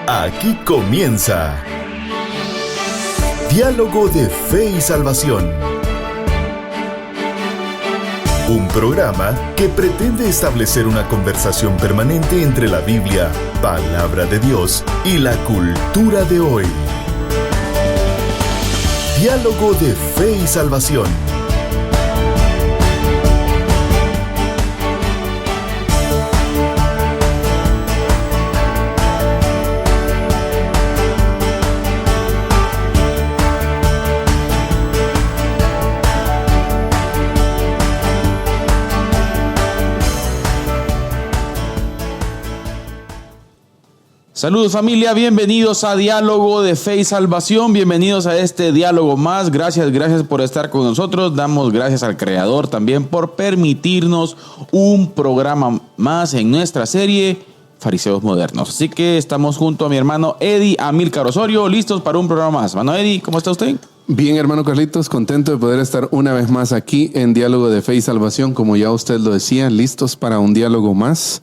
Aquí comienza Diálogo de Fe y Salvación. Un programa que pretende establecer una conversación permanente entre la Biblia, palabra de Dios, y la cultura de hoy. Diálogo de Fe y Salvación. Saludos familia, bienvenidos a Diálogo de Fe y Salvación, bienvenidos a este diálogo más, gracias por estar con nosotros, damos gracias al Creador también por permitirnos un programa más en nuestra serie Fariseos Modernos. Así que estamos junto a mi hermano Eddie Amílcar Osorio, listos para un programa más. Hermano Eddie, ¿cómo está usted? Bien, hermano Carlitos, contento de poder estar una vez más aquí en Diálogo de Fe y Salvación, como ya usted lo decía, listos para un diálogo más.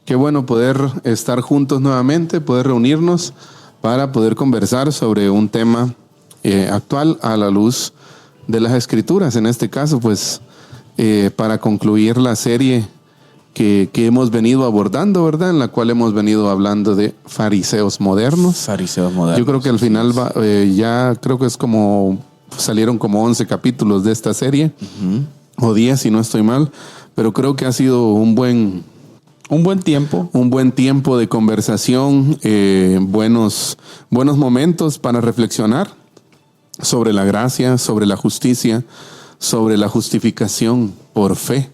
Qué bueno poder estar juntos nuevamente, poder reunirnos para poder conversar sobre un tema actual a la luz de las Escrituras. En este caso, pues, para concluir la serie que hemos venido abordando, ¿verdad? En la cual hemos venido hablando de fariseos modernos. Fariseos modernos. Yo creo que al final ya creo que es como, salieron como 11 capítulos de esta serie, o 10 si no estoy mal, pero creo que ha sido un buen tiempo. Un buen tiempo de conversación, buenos momentos para reflexionar sobre la gracia, sobre la justicia, sobre la justificación por fe,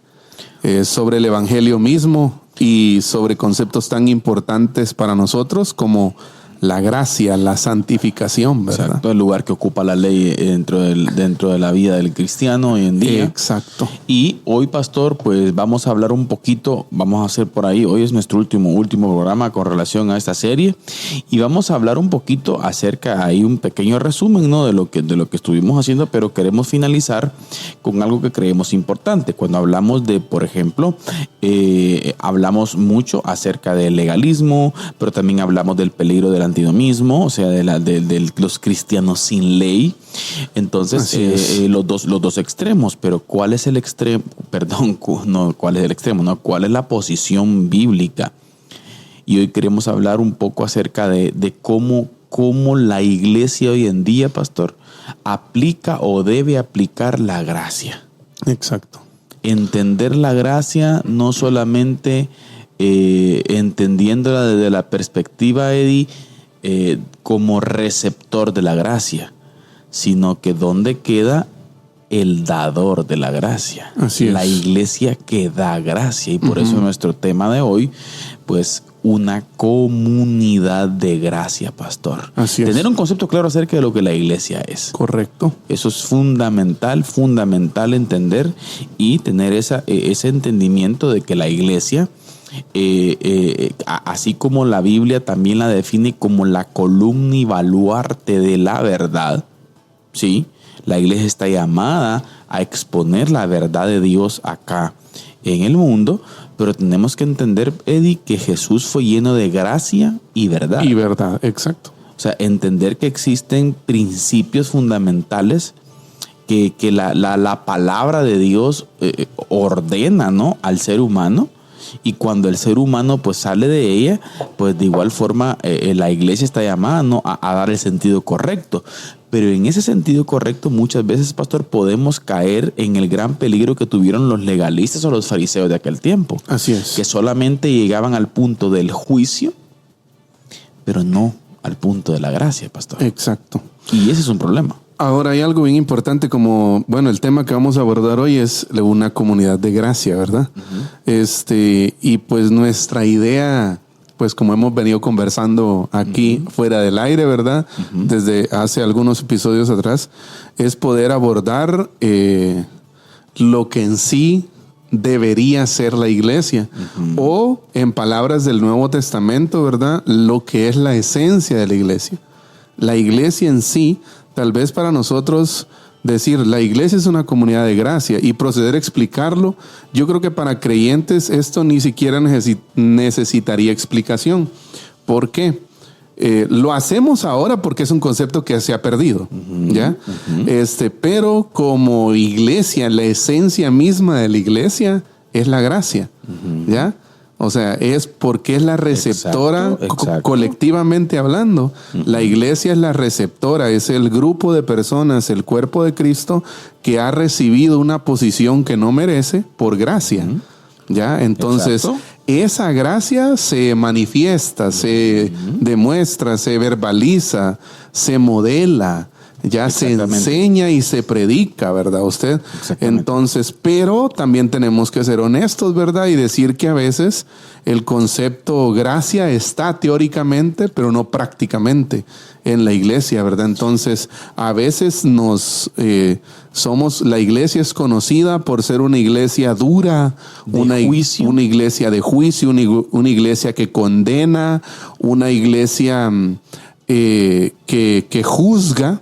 sobre el evangelio mismo y sobre conceptos tan importantes para nosotros como la gracia, la santificación, ¿verdad? Exacto, el lugar que ocupa la ley dentro de la vida del cristiano hoy en día. Exacto. Y hoy, pastor, pues vamos a hablar un poquito, vamos a hacer por ahí, hoy es nuestro último programa con relación a esta serie, y vamos a hablar un poquito acerca, hay un pequeño resumen, ¿no? de lo que estuvimos haciendo, pero queremos finalizar con algo que creemos importante. Cuando hablamos de, por ejemplo, hablamos mucho acerca del legalismo, pero también hablamos del peligro del antinomiismo, o sea, de los cristianos sin ley. Entonces, los dos extremos, pero ¿cuál es el extremo? Perdón, no, ¿cuál es el extremo? No, ¿cuál es la posición bíblica? Y hoy queremos hablar un poco acerca de cómo la iglesia hoy en día, pastor, aplica o debe aplicar la gracia. Exacto. Entender la gracia no solamente entendiéndola desde la perspectiva, Eddie, como receptor de la gracia, sino que ¿dónde queda el dador de la gracia? Así es. La iglesia que da gracia, y por eso nuestro tema de hoy, pues una comunidad de gracia, pastor. Así es. Tener un concepto claro acerca de lo que la iglesia es. Correcto. Eso es fundamental entender y tener ese entendimiento de que la iglesia, así como la Biblia también la define como la columna y baluarte de la verdad, ¿sí? La iglesia está llamada a exponer la verdad de Dios acá en el mundo, pero tenemos que entender, Eddie, que Jesús fue lleno de gracia y verdad. Y verdad, exacto. O sea, entender que existen principios fundamentales que la palabra de Dios ordena, ¿no?, al ser humano. Y cuando el ser humano pues sale de ella, pues de igual forma la iglesia está llamada, ¿no?, a dar el sentido correcto. Pero en ese sentido correcto muchas veces, pastor, podemos caer en el gran peligro que tuvieron los legalistas o los fariseos de aquel tiempo. Así es. Que solamente llegaban al punto del juicio, pero no al punto de la gracia, pastor. Exacto. Y ese es un problema. Ahora hay algo bien importante como, bueno, el tema que vamos a abordar hoy es una comunidad de gracia, ¿verdad? Y pues nuestra idea, pues como hemos venido conversando aquí fuera del aire, ¿verdad? Desde hace algunos episodios atrás, es poder abordar lo que en sí debería ser la iglesia. O, en palabras del Nuevo Testamento, ¿verdad?, lo que es la esencia de la iglesia. La iglesia en sí, tal vez para nosotros decir la iglesia es una comunidad de gracia y proceder a explicarlo, yo creo que para creyentes esto ni siquiera necesitaría explicación. ¿Por qué? Lo hacemos ahora porque es un concepto que se ha perdido, ¿ya? Pero como iglesia, la esencia misma de la iglesia es la gracia, ¿ya? O sea, es porque es la receptora, exacto. Colectivamente hablando. La iglesia es la receptora, es el grupo de personas, el cuerpo de Cristo que ha recibido una posición que no merece por gracia, ¿ya? Entonces, exacto. Esa gracia se manifiesta, se demuestra, se verbaliza, se modela, ya se enseña y se predica, ¿verdad usted? Entonces, pero también tenemos que ser honestos, ¿verdad? Y decir que a veces el concepto gracia está teóricamente, pero no prácticamente en la iglesia, ¿verdad? Entonces, a veces la iglesia es conocida por ser una iglesia dura, una iglesia de juicio, una iglesia que condena, una iglesia que juzga,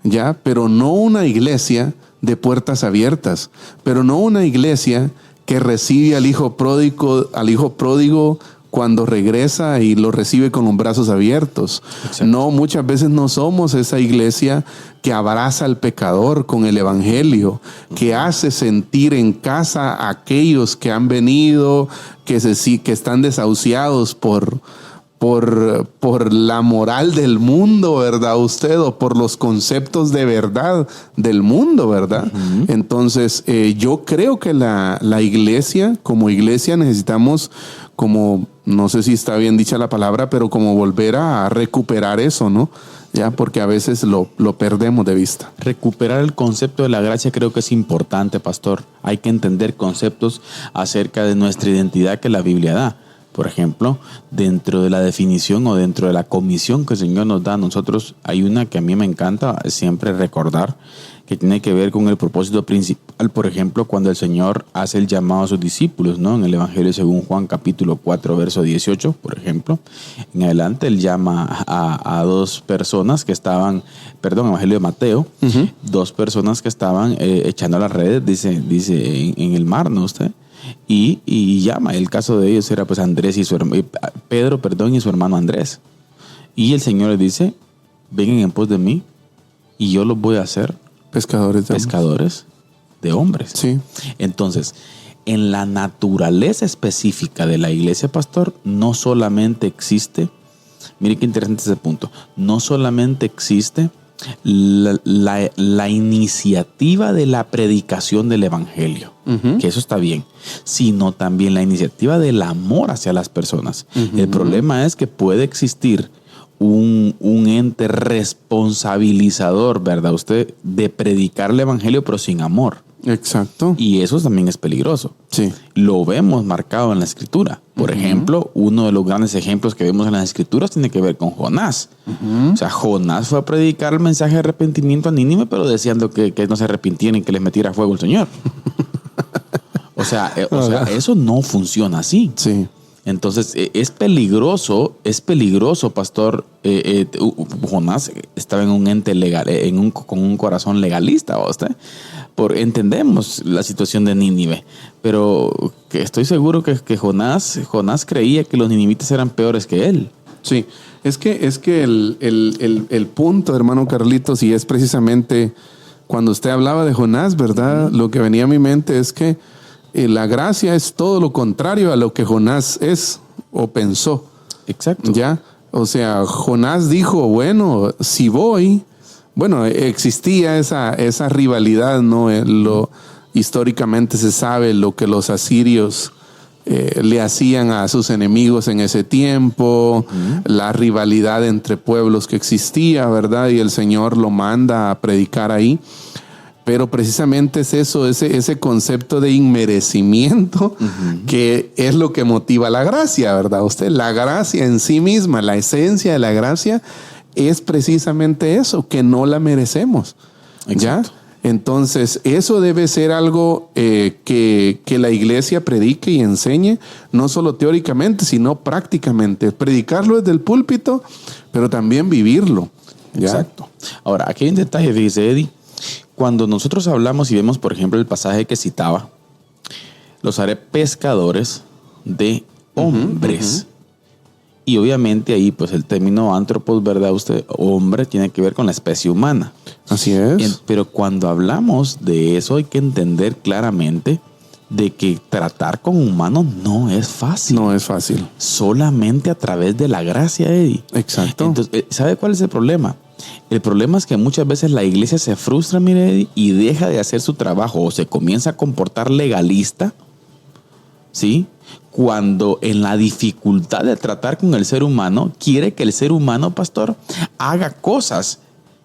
¿ya? Pero no una iglesia de puertas abiertas, pero no una iglesia que recibe al hijo pródigo cuando regresa y lo recibe con los brazos abiertos. Exacto. No, muchas veces no somos esa iglesia que abraza al pecador con el evangelio, que hace sentir en casa a aquellos que han venido, que están desahuciados por la moral del mundo, ¿verdad usted? O por los conceptos de verdad del mundo, ¿verdad? Entonces, yo creo que la iglesia, como iglesia, necesitamos como, no sé si está bien dicha la palabra, pero como volver a recuperar eso, ¿no? Ya, porque a veces lo perdemos de vista. Recuperar el concepto de la gracia creo que es importante, pastor. Hay que entender conceptos acerca de nuestra identidad que la Biblia da. Por ejemplo, dentro de la definición o dentro de la comisión que el Señor nos da a nosotros, hay una que a mí me encanta siempre recordar, que tiene que ver con el propósito principal. Por ejemplo, cuando el Señor hace el llamado a sus discípulos, ¿no? En el Evangelio según Juan capítulo 4, verso 18, por ejemplo. En adelante, Él llama a dos personas que estaban, Evangelio de Mateo, dos personas que estaban echando las redes, dice en el mar, ¿no usted? Y llama, el caso de ellos era pues Pedro y su hermano Andrés. Y el Señor les dice, vengan en pos de mí y yo los voy a hacer pescadores de hombres. Sí. Entonces, en la naturaleza específica de la iglesia, pastor, no solamente existe, mire qué interesante ese punto, no solamente existe la iniciativa de la predicación del evangelio, que eso está bien, sino también la iniciativa del amor hacia las personas. El problema es que puede existir un ente responsabilizador, ¿verdad? Usted, de predicar el evangelio, pero sin amor. Exacto. Y eso también es peligroso. Sí. Lo vemos marcado en la Escritura. Por ejemplo, uno de los grandes ejemplos que vemos en las Escrituras tiene que ver con Jonás. O sea, Jonás fue a predicar el mensaje de arrepentimiento a Nínive, pero deseando que no se arrepintieran y que les metiera fuego el Señor. O sea, eso no funciona así. Sí. Entonces, es peligroso, pastor. Jonás estaba en un ente legal, con un corazón legalista, ¿usted? Entendemos la situación de Nínive, pero que estoy seguro que Jonás creía que los ninivitas eran peores que él. Sí, es que el punto, hermano Carlitos, y es precisamente cuando usted hablaba de Jonás, ¿verdad? Lo que venía a mi mente es que la gracia es todo lo contrario a lo que Jonás es o pensó. Exacto. ¿Ya? O sea, Jonás dijo, bueno, si voy... Bueno, existía esa rivalidad, ¿no? Históricamente se sabe lo que los asirios le hacían a sus enemigos en ese tiempo, la rivalidad entre pueblos que existía, ¿verdad? Y el Señor lo manda a predicar ahí. Pero precisamente es eso, ese concepto de inmerecimiento, que es lo que motiva la gracia, ¿verdad? La gracia en sí misma, la esencia de la gracia es precisamente eso, que no la merecemos. Exacto. ¿Ya? Entonces, eso debe ser algo que la iglesia predique y enseñe, no solo teóricamente, sino prácticamente. Predicarlo desde el púlpito, pero también vivirlo. ¿Ya? Exacto. Ahora, aquí hay un detalle, dice Eddie. Cuando nosotros hablamos y vemos, por ejemplo, el pasaje que citaba, los haré pescadores de hombres. Y obviamente ahí, pues el término antropos, ¿verdad? Usted, hombre, tiene que ver con la especie humana. Así es. Pero cuando hablamos de eso, hay que entender claramente de que tratar con humanos no es fácil. No es fácil. Solamente a través de la gracia, Eddie. Exacto. Entonces, ¿sabe cuál es el problema? El problema es que muchas veces la iglesia se frustra, mire, Eddie, y deja de hacer su trabajo o se comienza a comportar legalista, ¿sí? Cuando en la dificultad de tratar con el ser humano, quiere que el ser humano, pastor, haga cosas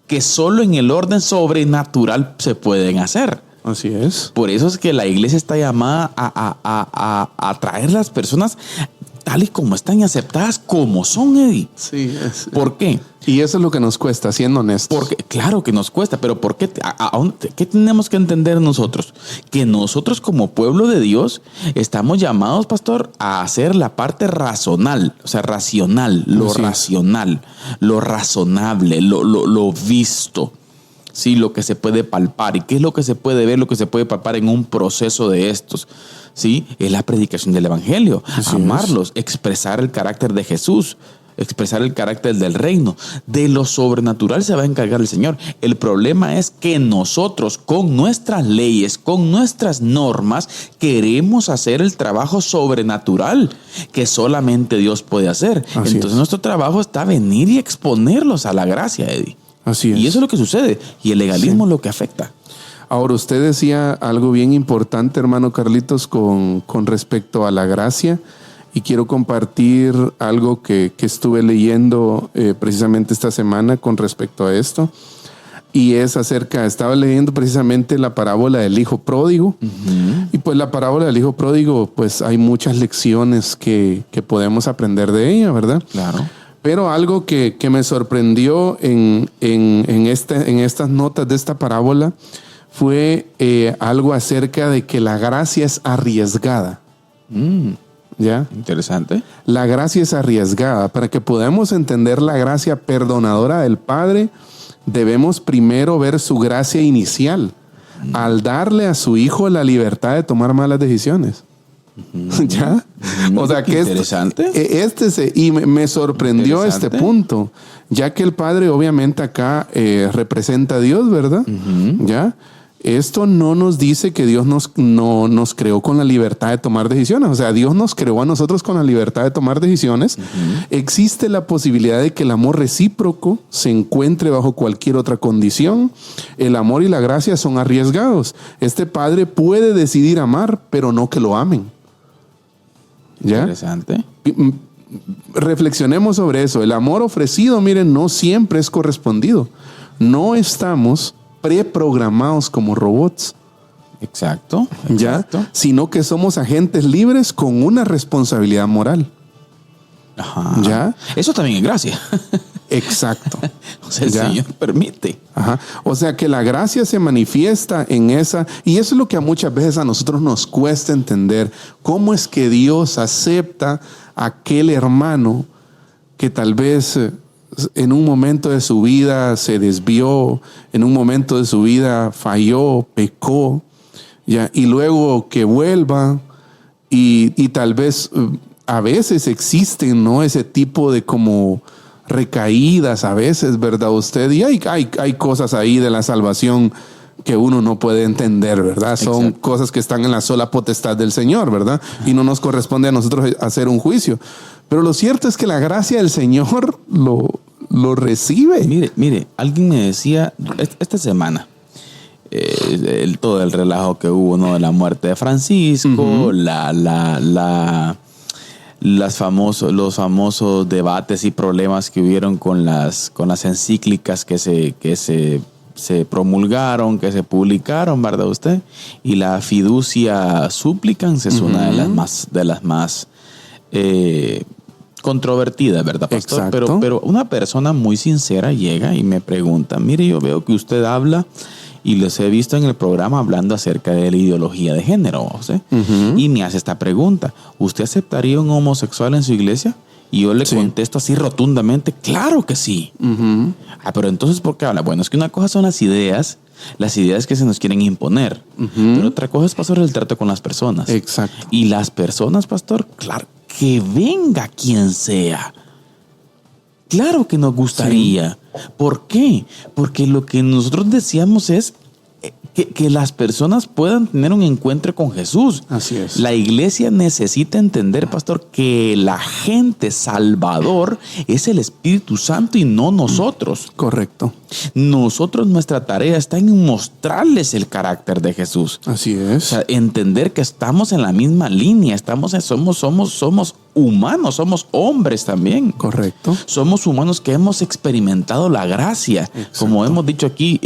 que solo en el orden sobrenatural se pueden hacer. Así es. Por eso es que la iglesia está llamada a traer las personas tal y como están y aceptadas como son, Eddie. Sí. ¿Por qué? Y eso es lo que nos cuesta, siendo honestos. Porque, claro que nos cuesta, pero ¿por qué? ¿Qué tenemos que entender nosotros? Que nosotros como pueblo de Dios estamos llamados, pastor, a hacer la parte racional, o sea, racional, lo razonable, lo visto. Sí, lo que se puede palpar. ¿Y qué es lo que se puede ver, lo que se puede palpar en un proceso de estos? Sí, es la predicación del evangelio. Así amarlos, expresar el carácter de Jesús, expresar el carácter del reino. De lo sobrenatural se va a encargar el Señor. El problema es que nosotros, con nuestras leyes, con nuestras normas, queremos hacer el trabajo sobrenatural que solamente Dios puede hacer. Así Entonces es. nuestro trabajo está venir y exponerlos a la gracia, Eddie. Así es. Y eso es lo que sucede. Y el legalismo es lo que afecta. Ahora, usted decía algo bien importante, hermano Carlitos, con respecto a la gracia. Y quiero compartir algo que estuve leyendo precisamente esta semana con respecto a esto. Y es estaba leyendo precisamente la parábola del hijo pródigo. Uh-huh. Y pues la parábola del hijo pródigo, pues hay muchas lecciones que podemos aprender de ella, ¿verdad? Claro. Pero algo que me sorprendió en estas notas de esta parábola fue algo acerca de que la gracia es arriesgada. ¿Ya? Interesante. La gracia es arriesgada. Para que podamos entender la gracia perdonadora del Padre, debemos primero ver su gracia inicial al darle a su hijo la libertad de tomar malas decisiones. ¿Ya? O sea que interesante. Y me sorprendió este punto, ya que el Padre obviamente acá representa a Dios, ¿verdad? Uh-huh. ¿Ya? Esto no nos dice que Dios nos creó con la libertad de tomar decisiones. O sea, Dios nos creó a nosotros con la libertad de tomar decisiones. Uh-huh. Existe la posibilidad de que el amor recíproco se encuentre bajo cualquier otra condición. El amor y la gracia son arriesgados. Este padre puede decidir amar, pero no que lo amen. ¿Ya? Interesante. Reflexionemos sobre eso. El amor ofrecido, miren, no siempre es correspondido. No estamos preprogramados como robots. Exacto. ¿Ya? Sino que somos agentes libres con una responsabilidad moral. Ajá. ¿Ya? Eso también es gracia. Exacto. O sea, el Señor permite. Ajá. O sea que la gracia se manifiesta en esa, y eso es lo que muchas veces a nosotros nos cuesta entender. ¿Cómo es que Dios acepta a aquel hermano que tal vez en un momento de su vida se desvió, en un momento de su vida falló, pecó, ¿ya? Y luego que vuelva y tal vez a veces existen, ¿no? Ese tipo de como recaídas a veces, ¿verdad usted? Y hay cosas ahí de la salvación que uno no puede entender, ¿verdad? Son Exacto. cosas que están en la sola potestad del Señor, ¿verdad? Y no nos corresponde a nosotros hacer un juicio. Pero lo cierto es que la gracia del Señor lo recibe. Mire, alguien me decía esta semana, todo el relajo que hubo, ¿no? De la muerte de Francisco, uh-huh. Los famosos debates y problemas que hubieron con las encíclicas que se promulgaron, que se publicaron, ¿verdad usted? Y la fiducia supplicans es una de las más controvertidas, ¿verdad, pastor? Pero una persona muy sincera llega y me pregunta, mire, yo veo que usted habla y los he visto en el programa hablando acerca de la ideología de género, ¿sí? Uh-huh. Y me hace esta pregunta, ¿usted aceptaría un homosexual en su iglesia? Y yo le contesto así rotundamente, claro que sí. Uh-huh. Pero entonces, ¿por qué habla? Bueno, es que una cosa son las ideas que se nos quieren imponer. Uh-huh. Pero otra cosa es, pastor, el trato con las personas. Exacto. Y las personas, pastor, claro, que venga quien sea. Claro que nos gustaría. Sí. ¿Por qué? Porque lo que nosotros deseamos es que las personas puedan tener un encuentro con Jesús. Así es. La iglesia necesita entender, pastor, que el agente salvador es el Espíritu Santo y no nosotros. Correcto. Nosotros, nuestra tarea está en mostrarles el carácter de Jesús. Así es. O sea, entender que estamos en la misma línea, somos humanos, somos hombres también. Correcto. Somos humanos que hemos experimentado la gracia. Exacto. Como hemos dicho aquí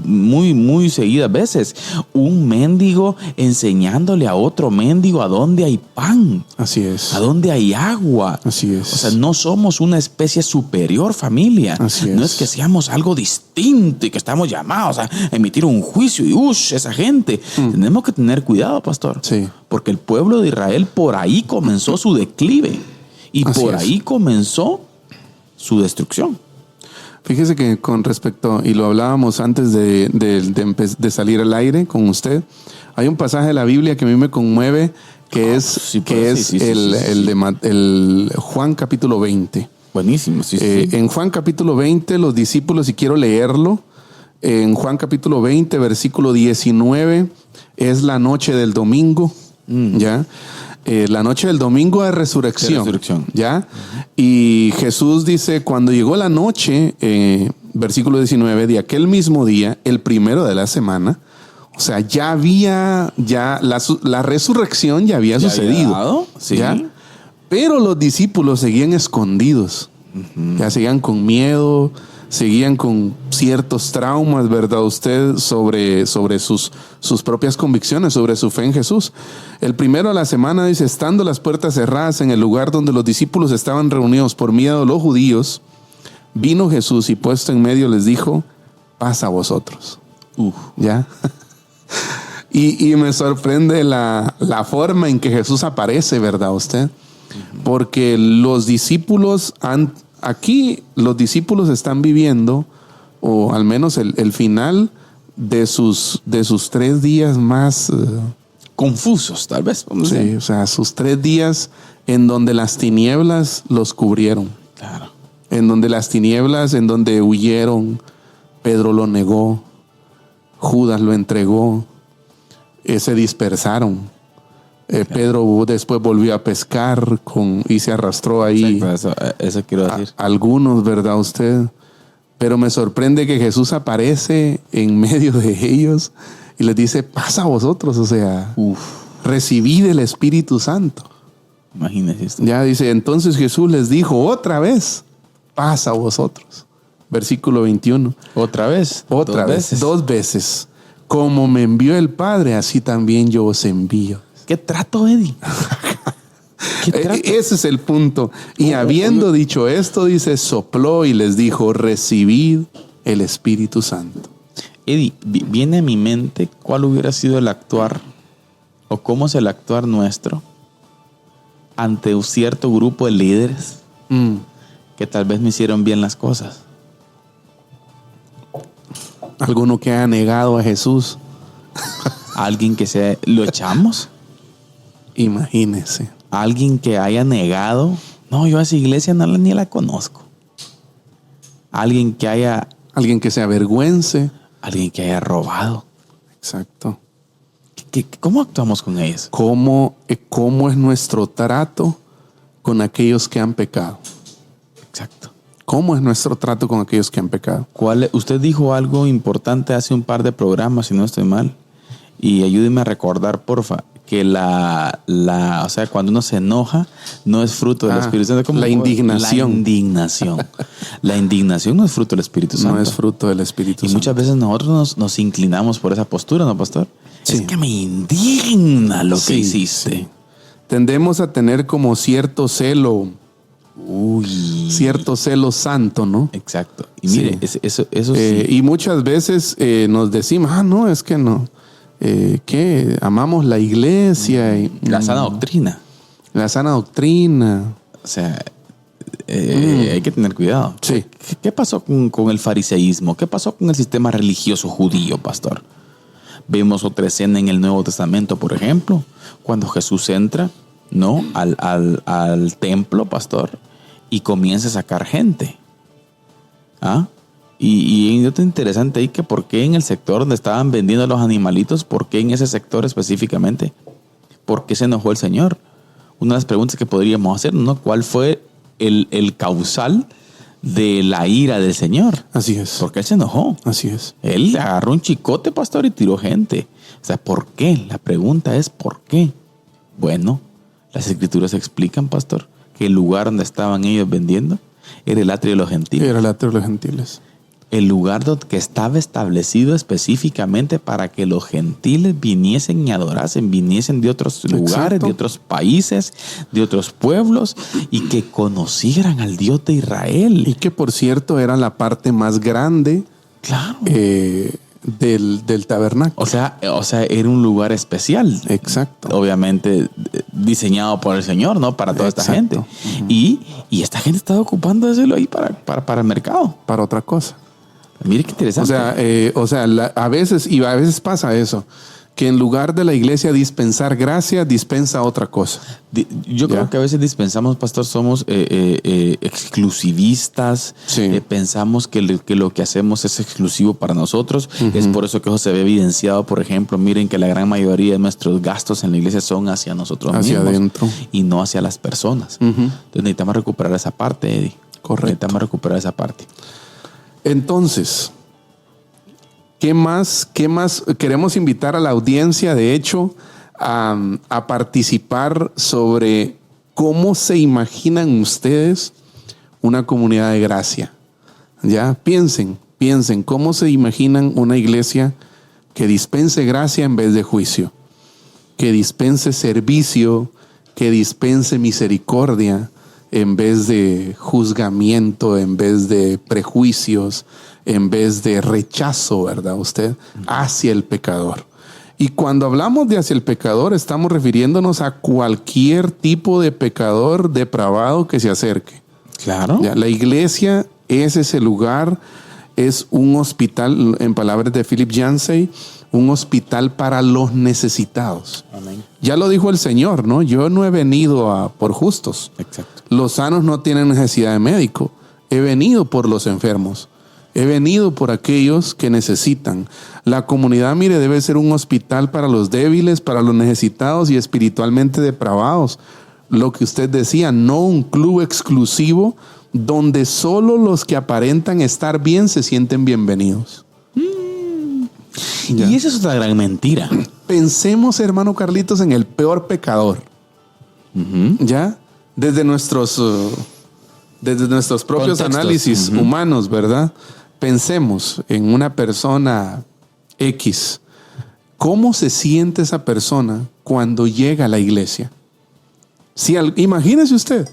muy seguidas veces, un mendigo enseñándole a otro mendigo a dónde hay pan. Así es. A dónde hay agua. Así es. O sea, no somos una especie superior, familia. Así es. No es que seamos algo distinto y que estamos llamados a emitir un juicio y esa gente. Tenemos que tener cuidado, pastor. Sí. Porque el pueblo de Israel por ahí comenzó su declive y Así por es. ahí comenzó su destrucción. Fíjese que con respecto, y lo hablábamos antes de salir al aire con usted, hay un pasaje de la Biblia que a mí me conmueve, que es el Juan capítulo 20. Buenísimo, sí. En Juan capítulo 20, los discípulos, y quiero leerlo, en Juan capítulo 20, versículo 19, es la noche del domingo, ¿ya? La noche del domingo de resurrección. ¿Ya? Y Jesús dice, cuando llegó la noche, versículo 19, de aquel mismo día, el primero de la semana, o sea, la resurrección ya había sucedido. Sí. ¿Ya? Pero los discípulos seguían escondidos. Ya seguían con miedo, seguían con ciertos traumas, ¿verdad? Usted sobre sus propias convicciones, sobre su fe en Jesús. El primero de la semana dice, estando las puertas cerradas en el lugar donde los discípulos estaban reunidos por miedo de los judíos, vino Jesús y puesto en medio les dijo, paz a vosotros. ¿Ya? Y me sorprende la forma en que Jesús aparece, ¿verdad usted? Porque los discípulos aquí los discípulos están viviendo, o al menos el final de sus 3 días más confusos, tal vez. Sí, o sea, sus 3 días en donde las tinieblas los cubrieron. Claro. En donde las tinieblas, en donde huyeron, Pedro lo negó, Judas lo entregó, se dispersaron. Claro. Pedro después volvió a pescar y se arrastró ahí. Exacto, eso quiero decir. Algunos, ¿verdad usted? Pero me sorprende que Jesús aparece en medio de ellos y les dice, pasa a vosotros, o sea, recibid el Espíritu Santo. Imagínese esto. Ya dice, entonces Jesús les dijo otra vez, pasa a vosotros. Versículo 21. ¿Otra vez? Otra vez. 2 veces. Como me envió el Padre, así también yo os envío. ¿Qué trato, Eddie? ¿Qué trato? Ese es el punto. Y habiendo dicho esto, dice, sopló y les dijo, recibid el Espíritu Santo. Eddie, viene a mi mente cuál hubiera sido el actuar o cómo es el actuar nuestro ante un cierto grupo de líderes que tal vez no hicieron bien las cosas. Alguno que haya negado a Jesús. Alguien que lo echamos. Imagínese. Alguien que haya negado. No, yo a esa iglesia ni la conozco. Alguien que se avergüence. Alguien que haya robado. Exacto. ¿Cómo actuamos con ellos? ¿Cómo es nuestro trato con aquellos que han pecado? Exacto. ¿Cómo es nuestro trato con aquellos que han pecado? Usted dijo algo importante hace un par de programas, si no estoy mal. Y ayúdeme a recordar, porfa, que o sea, cuando uno se enoja, no es fruto del Espíritu Santo. ¿Cómo? La indignación. La indignación. La indignación no es fruto del Espíritu Santo. No es fruto del Espíritu Santo. Y muchas veces nosotros nos inclinamos por esa postura, ¿no, pastor? Sí. Es que me indigna lo que hiciste. Sí. Tendemos a tener como cierto celo. Cierto celo santo, ¿no? Exacto. Y mire, eso sí. Y muchas veces nos decimos, no, es que no. Que amamos la iglesia. La sana doctrina. La sana doctrina. O sea, hay que tener cuidado. Sí. ¿Qué pasó con el fariseísmo? ¿Qué pasó con el sistema religioso judío, pastor? Vemos otra escena en el Nuevo Testamento, por ejemplo, cuando Jesús entra, ¿no? al templo, pastor, y comienza a sacar gente. ¿Ah? Y hay otro interesante ahí, que por qué en el sector donde estaban vendiendo los animalitos, por qué en ese sector específicamente, por qué se enojó el Señor. Una de las preguntas que podríamos hacer, ¿no? ¿Cuál fue el causal de la ira del Señor? Así es. Porque Él se enojó. Así es. Él agarró un chicote, pastor, y tiró gente. O sea, ¿por qué? La pregunta es ¿por qué? Bueno, las Escrituras explican, pastor, que el lugar donde estaban ellos vendiendo era el atrio de los gentiles. Era el atrio de los gentiles. El lugar que estaba establecido específicamente para que los gentiles viniesen y adorasen, viniesen de otros lugares, Exacto. de otros países, de otros pueblos, y que conocieran al Dios de Israel. Y que, por cierto, era la parte más grande Claro. del tabernáculo. O sea, era un lugar especial. Exacto. Obviamente diseñado por el Señor, ¿no? Para toda esta Exacto. gente. Y esta gente estaba ocupando de hacerlo ahí para el mercado. Para otra cosa. Mire qué interesante. A veces pasa eso, que en lugar de la iglesia dispensar gracia, dispensa otra cosa. Yo creo que a veces dispensamos, pastor, somos exclusivistas. Sí. Pensamos que lo que hacemos es exclusivo para nosotros. Es por eso que eso se ve evidenciado. Por ejemplo, miren que la gran mayoría de nuestros gastos en la iglesia son hacia nosotros Hacia mismos adentro. y no hacia las personas. Entonces necesitamos recuperar esa parte, Eddie. Correcto. Necesitamos recuperar esa parte. Entonces, ¿qué más? Queremos invitar a la audiencia, de hecho, a participar sobre cómo se imaginan ustedes una comunidad de gracia. Ya, piensen, cómo se imaginan una iglesia que dispense gracia en vez de juicio, que dispense servicio, que dispense misericordia en vez de juzgamiento, en vez de prejuicios, en vez de rechazo, ¿verdad? Usted, hacia el pecador. Y cuando hablamos de hacia el pecador, estamos refiriéndonos a cualquier tipo de pecador depravado que se acerque. Claro. Ya, la iglesia es ese lugar, es un hospital, en palabras de Philip Yancey, un hospital para los necesitados. Amén. Ya lo dijo el Señor, ¿no? Yo no he venido por justos. Exacto. Los sanos no tienen necesidad de médico. He venido por los enfermos. He venido por aquellos que necesitan. La comunidad, mire, debe ser un hospital para los débiles, para los necesitados y espiritualmente depravados. Lo que usted decía, no un club exclusivo donde solo los que aparentan estar bien se sienten bienvenidos. Ya. Y esa es otra gran mentira. Pensemos, hermano Carlitos, en el peor pecador. ¿Ya? Desde nuestros propios Contextos. análisis humanos, ¿verdad? Pensemos en una persona X. ¿Cómo se siente esa persona cuando llega a la iglesia? Imagínese usted.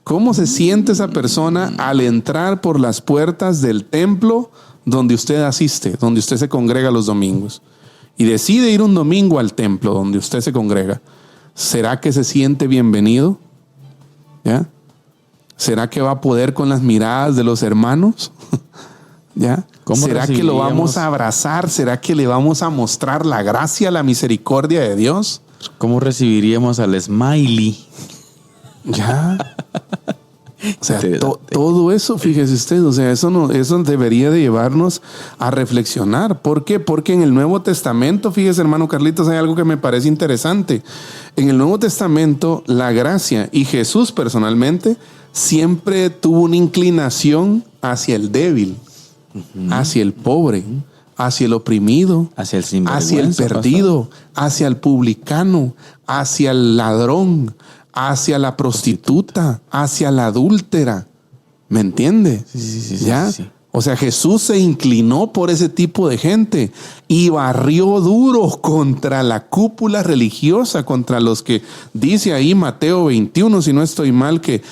¿Cómo se siente esa persona al entrar por las puertas del templo donde usted asiste, donde usted se congrega los domingos? Y decide ir un domingo al templo donde usted se congrega. ¿Será que se siente bienvenido? ¿Ya? ¿Será que va a poder con las miradas de los hermanos? ¿Ya? ¿Será que lo vamos a abrazar? ¿Será que le vamos a mostrar la gracia, la misericordia de Dios? ¿Cómo recibiríamos al smiley? Ya. O sea, todo eso, fíjese usted, o sea, eso debería de llevarnos a reflexionar. ¿Por qué? Porque en el Nuevo Testamento, fíjese, hermano Carlitos, hay algo que me parece interesante. En el Nuevo Testamento, la gracia y Jesús personalmente siempre tuvo una inclinación hacia el débil, hacia el pobre, hacia el oprimido, hacia el sinvergüenza, hacia el perdido, hacia el publicano, hacia el ladrón, hacia la prostituta, hacia la adúltera. ¿Me entiende? Sí. ¿Ya? Sí. O sea, Jesús se inclinó por ese tipo de gente y barrió duro contra la cúpula religiosa, contra los que dice ahí Mateo 21, si no estoy mal, que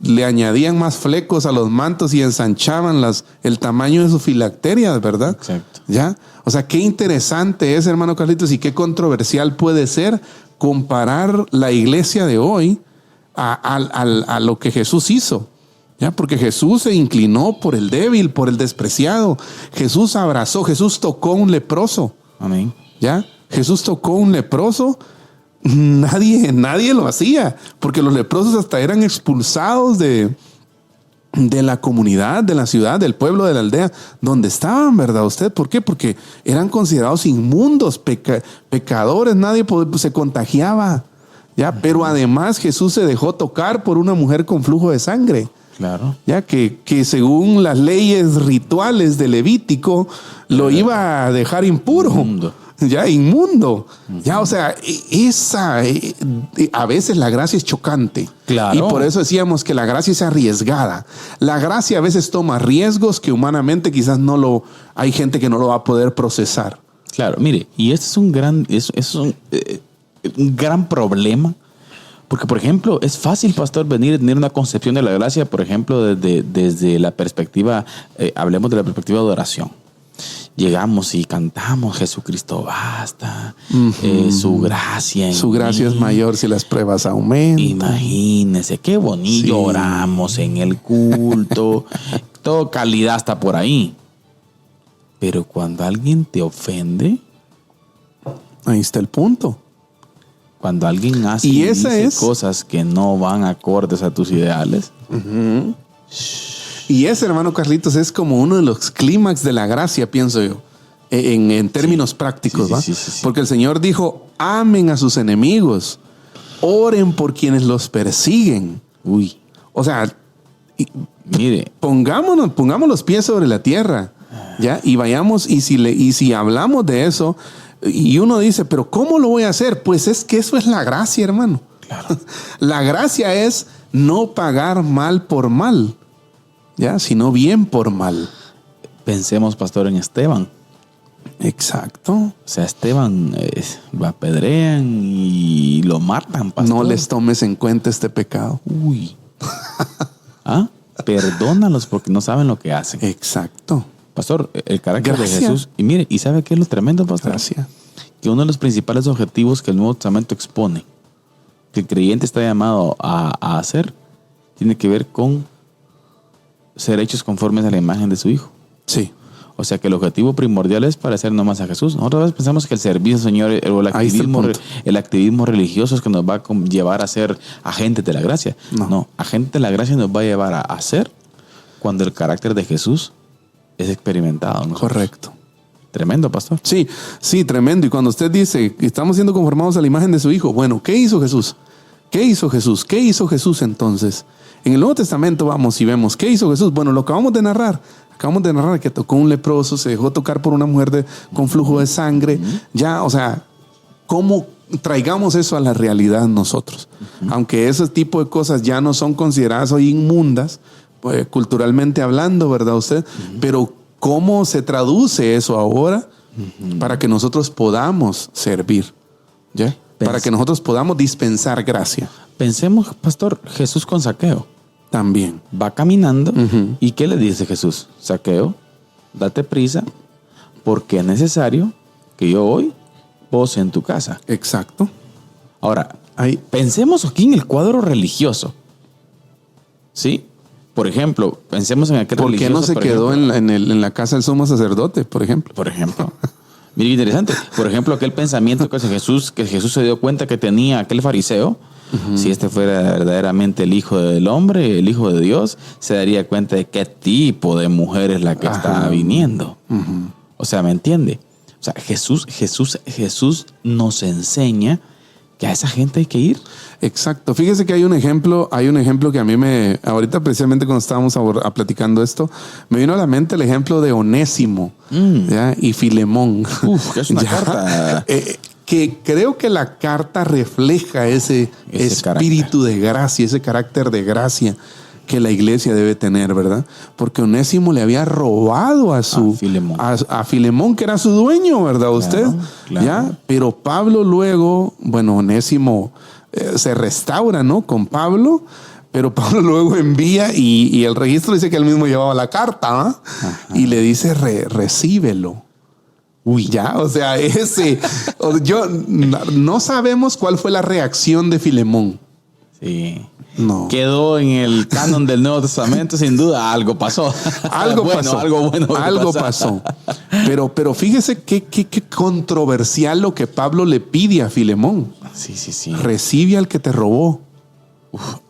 le añadían más flecos a los mantos y ensanchaban el tamaño de sus filacterias, ¿verdad? Exacto. ¿Ya? O sea, qué interesante es, hermano Carlitos, y qué controversial puede ser comparar la iglesia de hoy a lo que Jesús hizo. ¿Ya? Porque Jesús se inclinó por el débil, por el despreciado. Jesús abrazó, Jesús tocó a un leproso. Amén. ¿Ya? Jesús tocó a un leproso. Nadie lo hacía, porque los leprosos hasta eran expulsados de de la comunidad, de la ciudad, del pueblo, de la aldea, donde estaban, ¿verdad usted? ¿Por qué? Porque eran considerados inmundos, pecadores, nadie se contagiaba, ¿ya? Pero además Jesús se dejó tocar por una mujer con flujo de sangre. Claro. Ya que según las leyes rituales de Levítico, lo iba a dejar impuro. Inmundo. Ya, inmundo. Ya, o sea, a veces la gracia es chocante. Claro. Y por eso decíamos que la gracia es arriesgada. La gracia a veces toma riesgos que humanamente quizás hay gente que no lo va a poder procesar. Claro, mire, y este es un gran problema. Porque, por ejemplo, es fácil, pastor, venir a tener una concepción de la gracia, por ejemplo, desde la perspectiva, hablemos de la perspectiva de adoración. Llegamos y cantamos, Jesucristo basta, su gracia. Su gracia es mayor si las pruebas aumentan. Imagínese, qué bonito, Sí. oramos en el culto, todo calidad está por ahí. Pero cuando alguien te ofende, Ahí está el punto. cuando alguien hace Y y esa dice es- cosas que no van acordes a tus ideales, Y ese, hermano Carlitos, es como uno de los clímax de la gracia, pienso yo, en términos prácticos, Sí, ¿va? sí, sí, sí. Porque el Señor dijo, amen a sus enemigos, oren por quienes los persiguen. uy, O sea, mire, pongamos los pies sobre la tierra, ¿ya? Y vayamos, y si hablamos de eso, y uno dice, pero ¿cómo lo voy a hacer? Pues es que eso es la gracia, hermano. claro, La gracia es no pagar mal por mal, ¿ya? Sino bien por mal. pensemos, pastor, en Esteban. Exacto. O sea, Esteban lo apedrean y lo matan, pastor. No les tomes en cuenta este pecado. Uy. ¿Ah? Perdónalos porque no saben lo que hacen. Exacto. Pastor, el carácter Gracia. de Jesús. Y mire, ¿y sabe qué es lo tremendo, pastor? Gracias. Que uno de los principales objetivos que el Nuevo Testamento expone, que el creyente está llamado a hacer, tiene que ver con ser hechos conformes a la imagen de su Hijo. Sí. O sea que el objetivo primordial es parecer nomás a Jesús. Nosotros a veces pensamos que el servicio, Señor, o Ahí está el activismo religioso es que nos va a llevar a ser agentes de la gracia. No, agentes de la gracia nos va a llevar a hacer cuando el carácter de Jesús es experimentado, ¿no? Correcto. Tremendo, pastor. Sí, sí, tremendo. Y cuando usted dice que estamos siendo conformados a la imagen de su Hijo, bueno, ¿qué hizo Jesús? ¿Qué hizo Jesús? ¿Qué hizo Jesús entonces? En el Nuevo Testamento vamos y vemos, ¿qué hizo Jesús? Bueno, lo acabamos de narrar. Acabamos de narrar que tocó un leproso, se dejó tocar por una mujer con flujo de sangre. Ya, o sea, ¿cómo traigamos eso a la realidad nosotros? Aunque ese tipo de cosas ya no son consideradas hoy inmundas, pues, culturalmente hablando, ¿verdad usted? Pero ¿cómo se traduce eso ahora para que nosotros podamos servir? ¿Ya? Para que nosotros podamos dispensar gracia. Pensemos, pastor, Jesús con Zaqueo. También. Va caminando y ¿qué le dice Jesús? Zaqueo, date prisa porque es necesario que yo hoy pose en tu casa. Exacto. Ahora, Ahí. pensemos aquí en el cuadro religioso. ¿Sí? Por ejemplo, pensemos en aquel ¿Por religioso. qué no se por quedó ejemplo. en la casa del sumo sacerdote, por ejemplo? Por ejemplo. Mira, interesante. Por ejemplo, aquel pensamiento que Jesús se dio cuenta que tenía aquel fariseo. Si este fuera verdaderamente el Hijo del Hombre, el Hijo de Dios, se daría cuenta de qué tipo de mujer es la que está viniendo. O sea, ¿me entiende? O sea, Jesús nos enseña que a esa gente hay que ir. Exacto. Fíjese que hay un ejemplo que a mí ahorita precisamente cuando estábamos platicando esto, me vino a la mente el ejemplo de Onésimo, ¿ya? Y Filemón. Uf, que es una Ya. carta. Que creo que la carta refleja ese espíritu de gracia, ese carácter de gracia que la iglesia debe tener, ¿verdad? Porque Onésimo le había robado a Filemón, que era su dueño, ¿verdad? Usted, claro. ¿ya? Pero Pablo luego, bueno, Onésimo se restaura, ¿no? Con Pablo, pero Pablo luego envía y el registro dice que él mismo llevaba la carta, ¿ah? Y le dice, recíbelo. Uy, ya, o sea, no sabemos cuál fue la reacción de Filemón. Sí. No. Quedó en el canon del Nuevo Testamento, sin duda, algo pasó. Algo pasó. Algo pasó. Pero fíjese qué controversial lo que Pablo le pide a Filemón. Sí. Recibe al que te robó.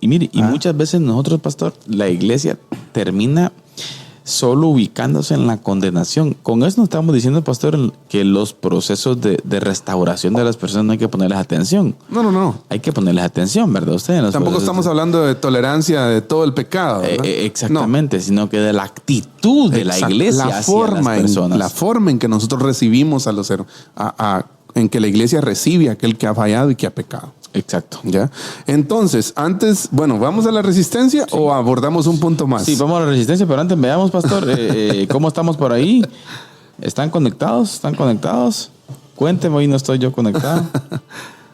Y mire, y muchas veces nosotros, pastor, la iglesia termina solo ubicándose en la condenación. Con eso no estamos diciendo, pastor, que los procesos de restauración de las personas no hay que ponerles atención. No. Hay que ponerles atención, ¿verdad? Ustedes Tampoco estamos hablando de tolerancia de todo el pecado, ¿verdad? Exactamente, sino que de la actitud de la iglesia hacia las personas. La forma en que nosotros recibimos a los en que la iglesia recibe a aquel que ha fallado y que ha pecado. Exacto. ¿Ya? Entonces, antes, ¿vamos a la resistencia o abordamos un punto más? Sí, vamos a la resistencia, pero antes veamos, pastor, cómo estamos por ahí. ¿Están conectados? ¿Están conectados? Cuénteme, hoy no estoy yo conectado.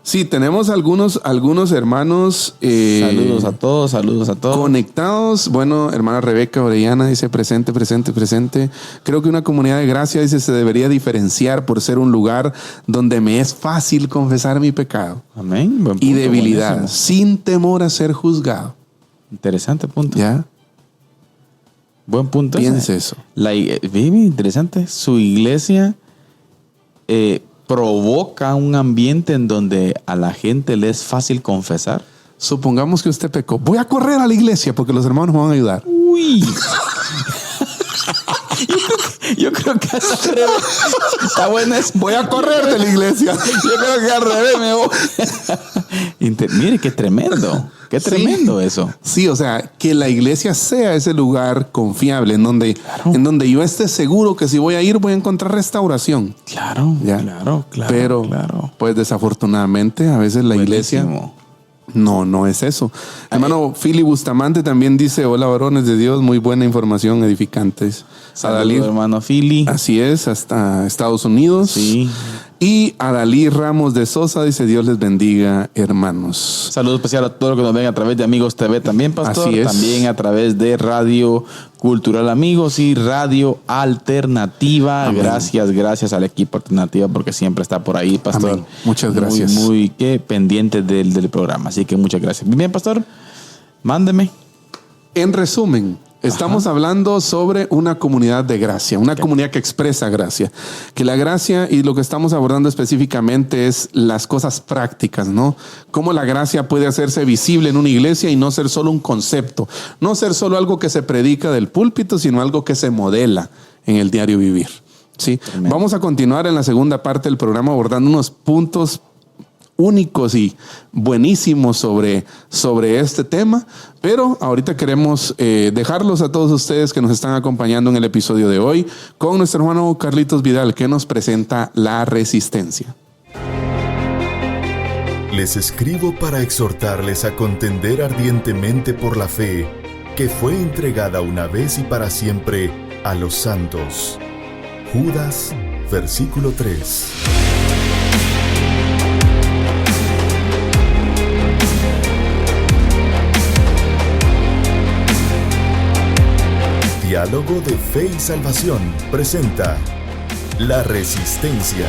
Sí, tenemos algunos hermanos. Saludos a todos. Conectados. Bueno, hermana Rebeca Orellana dice presente. Creo que una comunidad de gracia, dice, se debería diferenciar por ser un lugar donde me es fácil confesar mi pecado. Amén. Buen punto, y debilidad, buenísimo. sin temor a ser juzgado. Interesante punto. ¿Ya? Buen punto. Piense eso. Interesante. Su iglesia provoca un ambiente en donde a la gente le es fácil confesar. Supongamos que usted pecó. Voy a correr a la iglesia porque los hermanos me van a ayudar. Uy. Yo creo que es al revés. Está bueno eso. Voy a correr de la iglesia. Yo creo que al revés me voy. Mire, qué tremendo. Qué tremendo eso. Sí, o sea, que la iglesia sea ese lugar confiable en donde yo esté seguro que si voy a ir voy a encontrar restauración. Claro, ¿ya? claro. Pero, pues desafortunadamente, a veces la iglesia no es eso. Hermano Philly Bustamante también dice: hola, varones de Dios, muy buena información, edificantes. Saludos, hermano Philly. Así es, hasta Estados Unidos. Sí. Y Adalí Ramos de Sosa dice: Dios les bendiga, hermanos. Saludos especial a todos los que nos ven a través de Amigos TV también, pastor. Así es. También a través de Radio Cultural Amigos y Radio Alternativa. Amén. Gracias al equipo Alternativa porque siempre está por ahí, pastor. Amén. Muchas gracias. Muy pendiente del programa. Así que muchas gracias. Bien, pastor, mándeme. En resumen, estamos hablando sobre una comunidad de gracia, una comunidad que expresa gracia. Que la gracia, y lo que estamos abordando específicamente, es las cosas prácticas, ¿no? Cómo la gracia puede hacerse visible en una iglesia y no ser solo un concepto, no ser solo algo que se predica del púlpito, sino algo que se modela en el diario vivir. ¿Sí? Vamos a continuar en la segunda parte del programa abordando unos puntos únicos y buenísimos sobre este tema, pero ahorita queremos dejarlos a todos ustedes que nos están acompañando en el episodio de hoy con nuestro hermano Carlitos Vidal, que nos presenta la resistencia. Les escribo para exhortarles a contender ardientemente por la fe que fue entregada una vez y para siempre a los santos. Judas, versículo 3. Diálogo de Fe y Salvación presenta La Resistencia.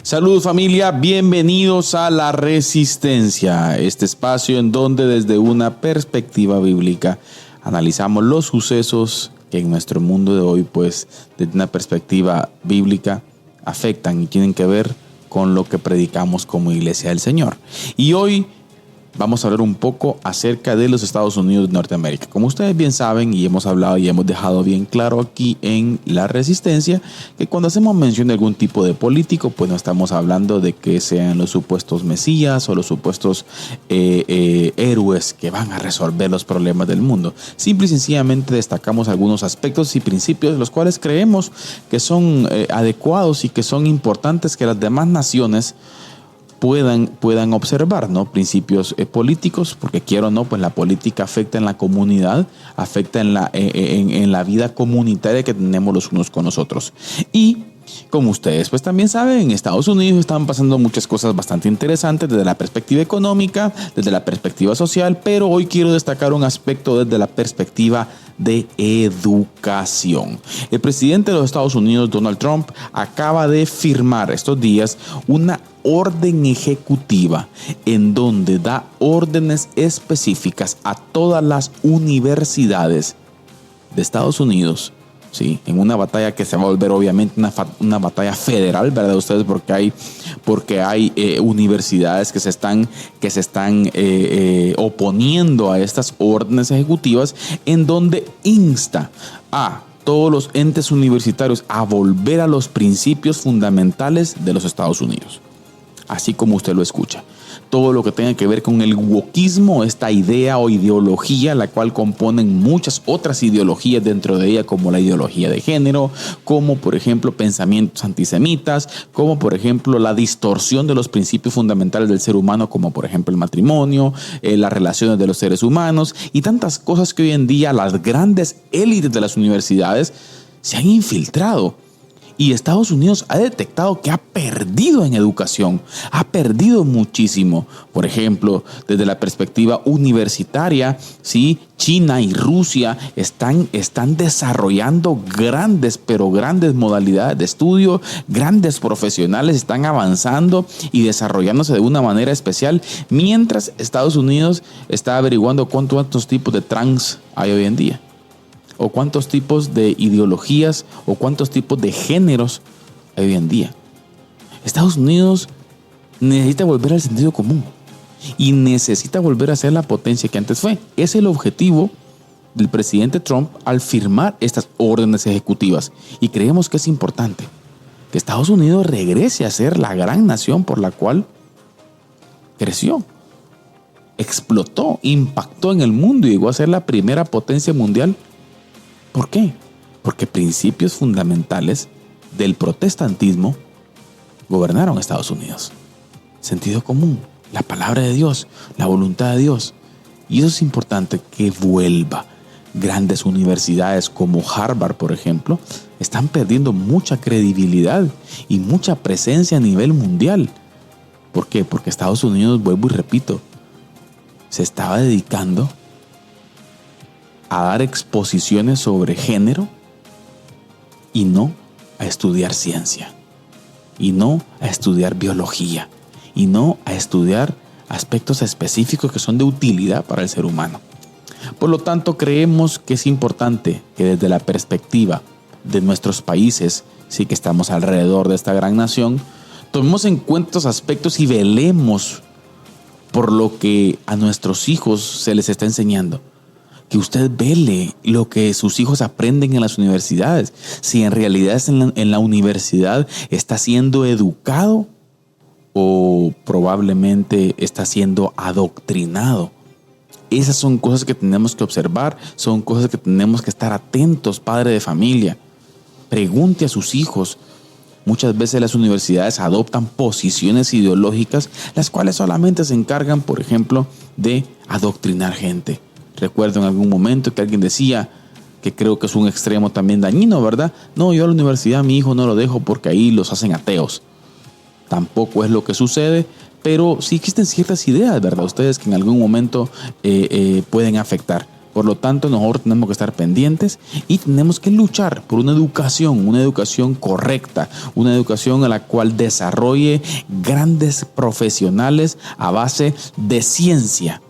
Saludos, familia, bienvenidos a La Resistencia, este espacio en donde desde una perspectiva bíblica analizamos los sucesos que en nuestro mundo de hoy, pues desde una perspectiva bíblica afectan y tienen que ver con lo que predicamos como Iglesia del Señor. Y hoy vamos a hablar un poco acerca de los Estados Unidos de Norteamérica. Como ustedes bien saben y hemos hablado y hemos dejado bien claro aquí en La Resistencia, que cuando hacemos mención de algún tipo de político, pues no estamos hablando de que sean los supuestos mesías o los supuestos héroes que van a resolver los problemas del mundo. Simple y sencillamente destacamos algunos aspectos y principios de los cuales creemos que son adecuados y que son importantes que las demás naciones puedan observar, ¿no? Principios políticos, porque quiero o no, pues la política afecta en la comunidad, afecta en la vida comunitaria que tenemos los unos con los otros. Y como ustedes pues también saben, en Estados Unidos están pasando muchas cosas bastante interesantes desde la perspectiva económica, desde la perspectiva social, pero hoy quiero destacar un aspecto desde la perspectiva de educación. El presidente de los Estados Unidos, Donald Trump, acaba de firmar estos días una orden ejecutiva en donde da órdenes específicas a todas las universidades de Estados Unidos ¿sí? En una batalla que se va a volver obviamente una batalla federal, ¿verdad? Ustedes, porque hay universidades que se están oponiendo a estas órdenes ejecutivas, en donde insta a todos los entes universitarios a volver a los principios fundamentales de los Estados Unidos. Así como usted lo escucha. Todo lo que tenga que ver con el wokismo, esta idea o ideología, la cual componen muchas otras ideologías dentro de ella, como la ideología de género, como por ejemplo pensamientos antisemitas, como por ejemplo la distorsión de los principios fundamentales del ser humano, como por ejemplo el matrimonio, las relaciones de los seres humanos y tantas cosas que hoy en día las grandes élites de las universidades se han infiltrado. Y Estados Unidos ha detectado que ha perdido en educación, ha perdido muchísimo. Por ejemplo, desde la perspectiva universitaria, ¿sí? China y Rusia están desarrollando grandes modalidades de estudio, grandes profesionales están avanzando y desarrollándose de una manera especial, mientras Estados Unidos está averiguando cuántos tipos de trans hay hoy en día, o cuántos tipos de ideologías o cuántos tipos de géneros hay hoy en día. Estados Unidos necesita volver al sentido común y necesita volver a ser la potencia que antes fue. Es el objetivo del presidente Trump al firmar estas órdenes ejecutivas, y creemos que es importante que Estados Unidos regrese a ser la gran nación por la cual creció, explotó, impactó en el mundo y llegó a ser la primera potencia mundial. ¿Por qué? Porque principios fundamentales del protestantismo gobernaron Estados Unidos. Sentido común, la palabra de Dios, la voluntad de Dios. Y eso es importante que vuelva. Grandes universidades como Harvard, por ejemplo, están perdiendo mucha credibilidad y mucha presencia a nivel mundial. ¿Por qué? Porque Estados Unidos, vuelvo y repito, se estaba dedicando a dar exposiciones sobre género y no a estudiar ciencia, y no a estudiar biología, y no a estudiar aspectos específicos que son de utilidad para el ser humano. Por lo tanto, creemos que es importante que desde la perspectiva de nuestros países, sí que estamos alrededor de esta gran nación, tomemos en cuenta estos aspectos y velemos por lo que a nuestros hijos se les está enseñando. Que usted vele lo que sus hijos aprenden en las universidades. Si en realidad en la universidad está siendo educado o probablemente está siendo adoctrinado. Esas son cosas que tenemos que observar, son cosas que tenemos que estar atentos, padre de familia. Pregunte a sus hijos. Muchas veces las universidades adoptan posiciones ideológicas, las cuales solamente se encargan, por ejemplo, de adoctrinar gente. Recuerdo en algún momento que alguien decía, que creo que es un extremo también dañino, ¿verdad? No, yo a la universidad a mi hijo no lo dejo porque ahí los hacen ateos. Tampoco es lo que sucede, pero sí existen ciertas ideas, ¿verdad? Ustedes que en algún momento pueden afectar. Por lo tanto, nosotros tenemos que estar pendientes y tenemos que luchar por una educación correcta, una educación a la cual desarrolle grandes profesionales a base de ciencia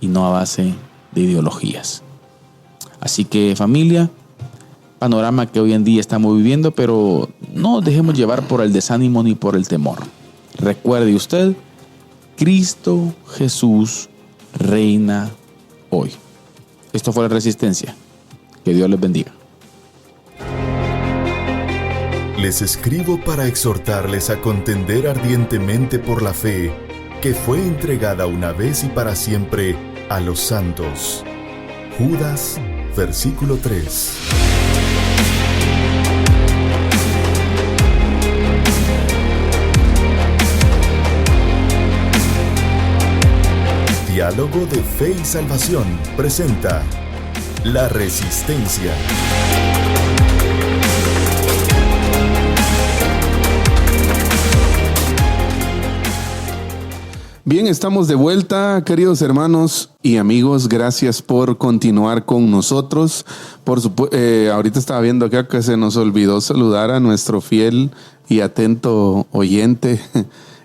y no a base de ideologías. Así que, familia, panorama que hoy en día estamos viviendo, pero no dejemos llevar por el desánimo ni por el temor. Recuerde usted, Cristo Jesús reina hoy. Esto fue La Resistencia. Que Dios les bendiga. Les escribo para exhortarles a contender ardientemente por la fe que fue entregada una vez y para siempre a los santos. Judas, versículo 3. Diálogo de Fe y Salvación presenta La Resistencia. Bien, estamos de vuelta, queridos hermanos y amigos. Gracias por continuar con nosotros. Ahorita estaba viendo acá que se nos olvidó saludar a nuestro fiel y atento oyente,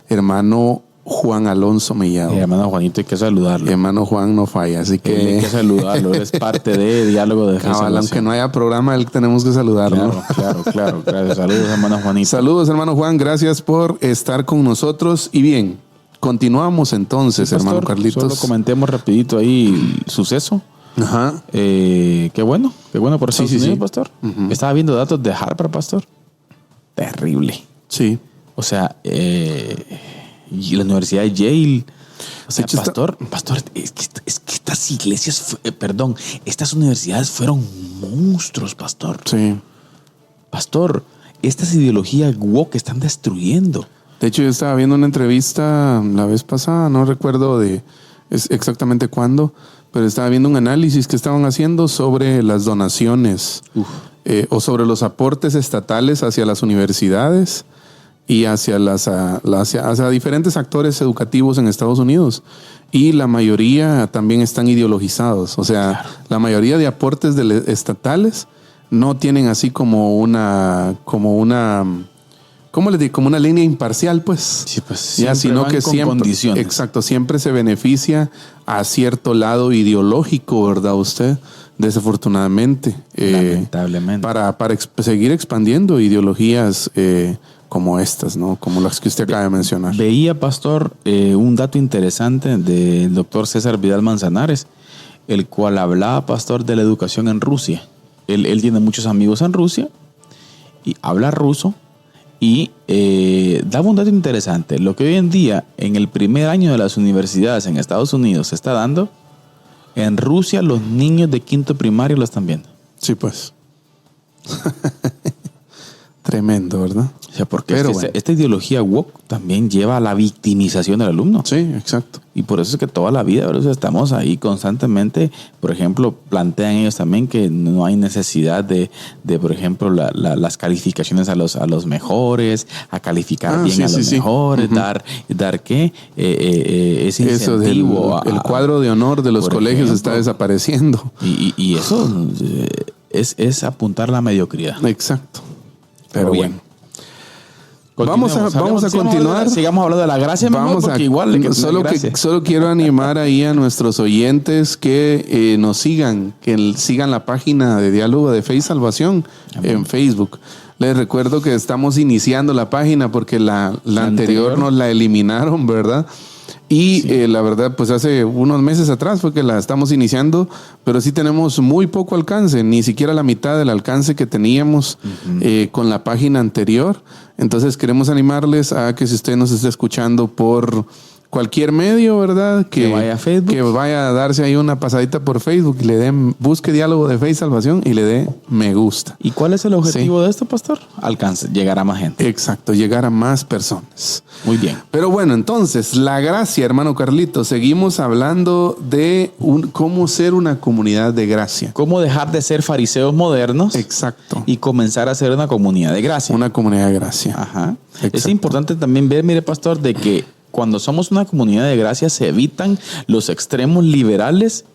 hermano Juan Alonso Mellado. Hermano Juanito, hay que saludarlo. Hermano Juan no falla, así que... Hay que saludarlo, es parte de Diálogo de Fe y Salvación. Aunque no haya programa, tenemos que saludarlo. Claro. Gracias. Saludos, hermano Juanito. Saludos, hermano Juan. Gracias por estar con nosotros. Y bien, continuamos entonces, sí, hermano Carlitos. Solo comentemos rapidito ahí el suceso. Ajá. Qué bueno por Estados Unidos, pastor. Uh-huh. Estaba viendo datos de Harvard, pastor. Terrible. Sí. O sea, y la Universidad de Yale. O sea, pastor, es que estas iglesias, estas universidades fueron monstruos, pastor. Sí. Pastor, estas ideologías woke están destruyendo. De hecho, yo estaba viendo una entrevista la vez pasada, no recuerdo exactamente cuándo, pero estaba viendo un análisis que estaban haciendo sobre las donaciones o sobre los aportes estatales hacia las universidades y hacia diferentes actores educativos en Estados Unidos. Y la mayoría también están ideologizados. O sea, la mayoría de aportes estatales no tienen así como una línea imparcial, pues. Sí, pues ya, sino que siempre, condiciones. Exacto, siempre se beneficia a cierto lado ideológico, ¿verdad usted? Desafortunadamente. Lamentablemente. Para seguir expandiendo ideologías como estas, ¿no? Como las que usted acaba de mencionar. Veía, pastor, un dato interesante del doctor César Vidal Manzanares, el cual hablaba, pastor, de la educación en Rusia. Él tiene muchos amigos en Rusia y habla ruso. Y daba un dato interesante. Lo que hoy en día, en el primer año de las universidades en Estados Unidos se está dando, en Rusia los niños de quinto primario lo están viendo. Sí, pues. Tremendo, ¿verdad? O sea, porque esta ideología woke también lleva a la victimización del alumno. Sí, exacto. Y por eso es que toda la vida, o sea, estamos ahí constantemente. Por ejemplo, plantean ellos también que no hay necesidad de por ejemplo, las calificaciones a los mejores, a calificar bien a los mejores, uh-huh. dar qué, ese incentivo. El cuadro de honor de los colegios está desapareciendo. Y eso es apuntar la mediocridad. Exacto. Pero bien. Vamos a continuar. Sigamos hablando de la gracia, solo quiero animar ahí a nuestros oyentes que nos sigan, que sigan la página de Diálogo de Fe y Salvación en Facebook. Les recuerdo que estamos iniciando la página porque la anterior nos la eliminaron, ¿verdad? Y la verdad, pues hace unos meses atrás fue que la estamos iniciando, pero sí tenemos muy poco alcance, ni siquiera la mitad del alcance que teníamos con la página anterior. Entonces queremos animarles a que si usted nos está escuchando por cualquier medio, ¿verdad? Que vaya a Facebook. Que vaya a darse ahí una pasadita por Facebook y busque Diálogo de Fe y Salvación y le dé me gusta. ¿Y cuál es el objetivo de esto, pastor? Llegar a más gente. Exacto, llegar a más personas. Muy bien. Pero bueno, entonces, la gracia, hermano Carlito, seguimos hablando de cómo ser una comunidad de gracia. Cómo dejar de ser fariseos modernos. Exacto. Y comenzar a ser una comunidad de gracia. Una comunidad de gracia. Ajá. Exacto. Es importante también ver, mire, pastor, de que cuando somos una comunidad de gracia se evitan los extremos liberales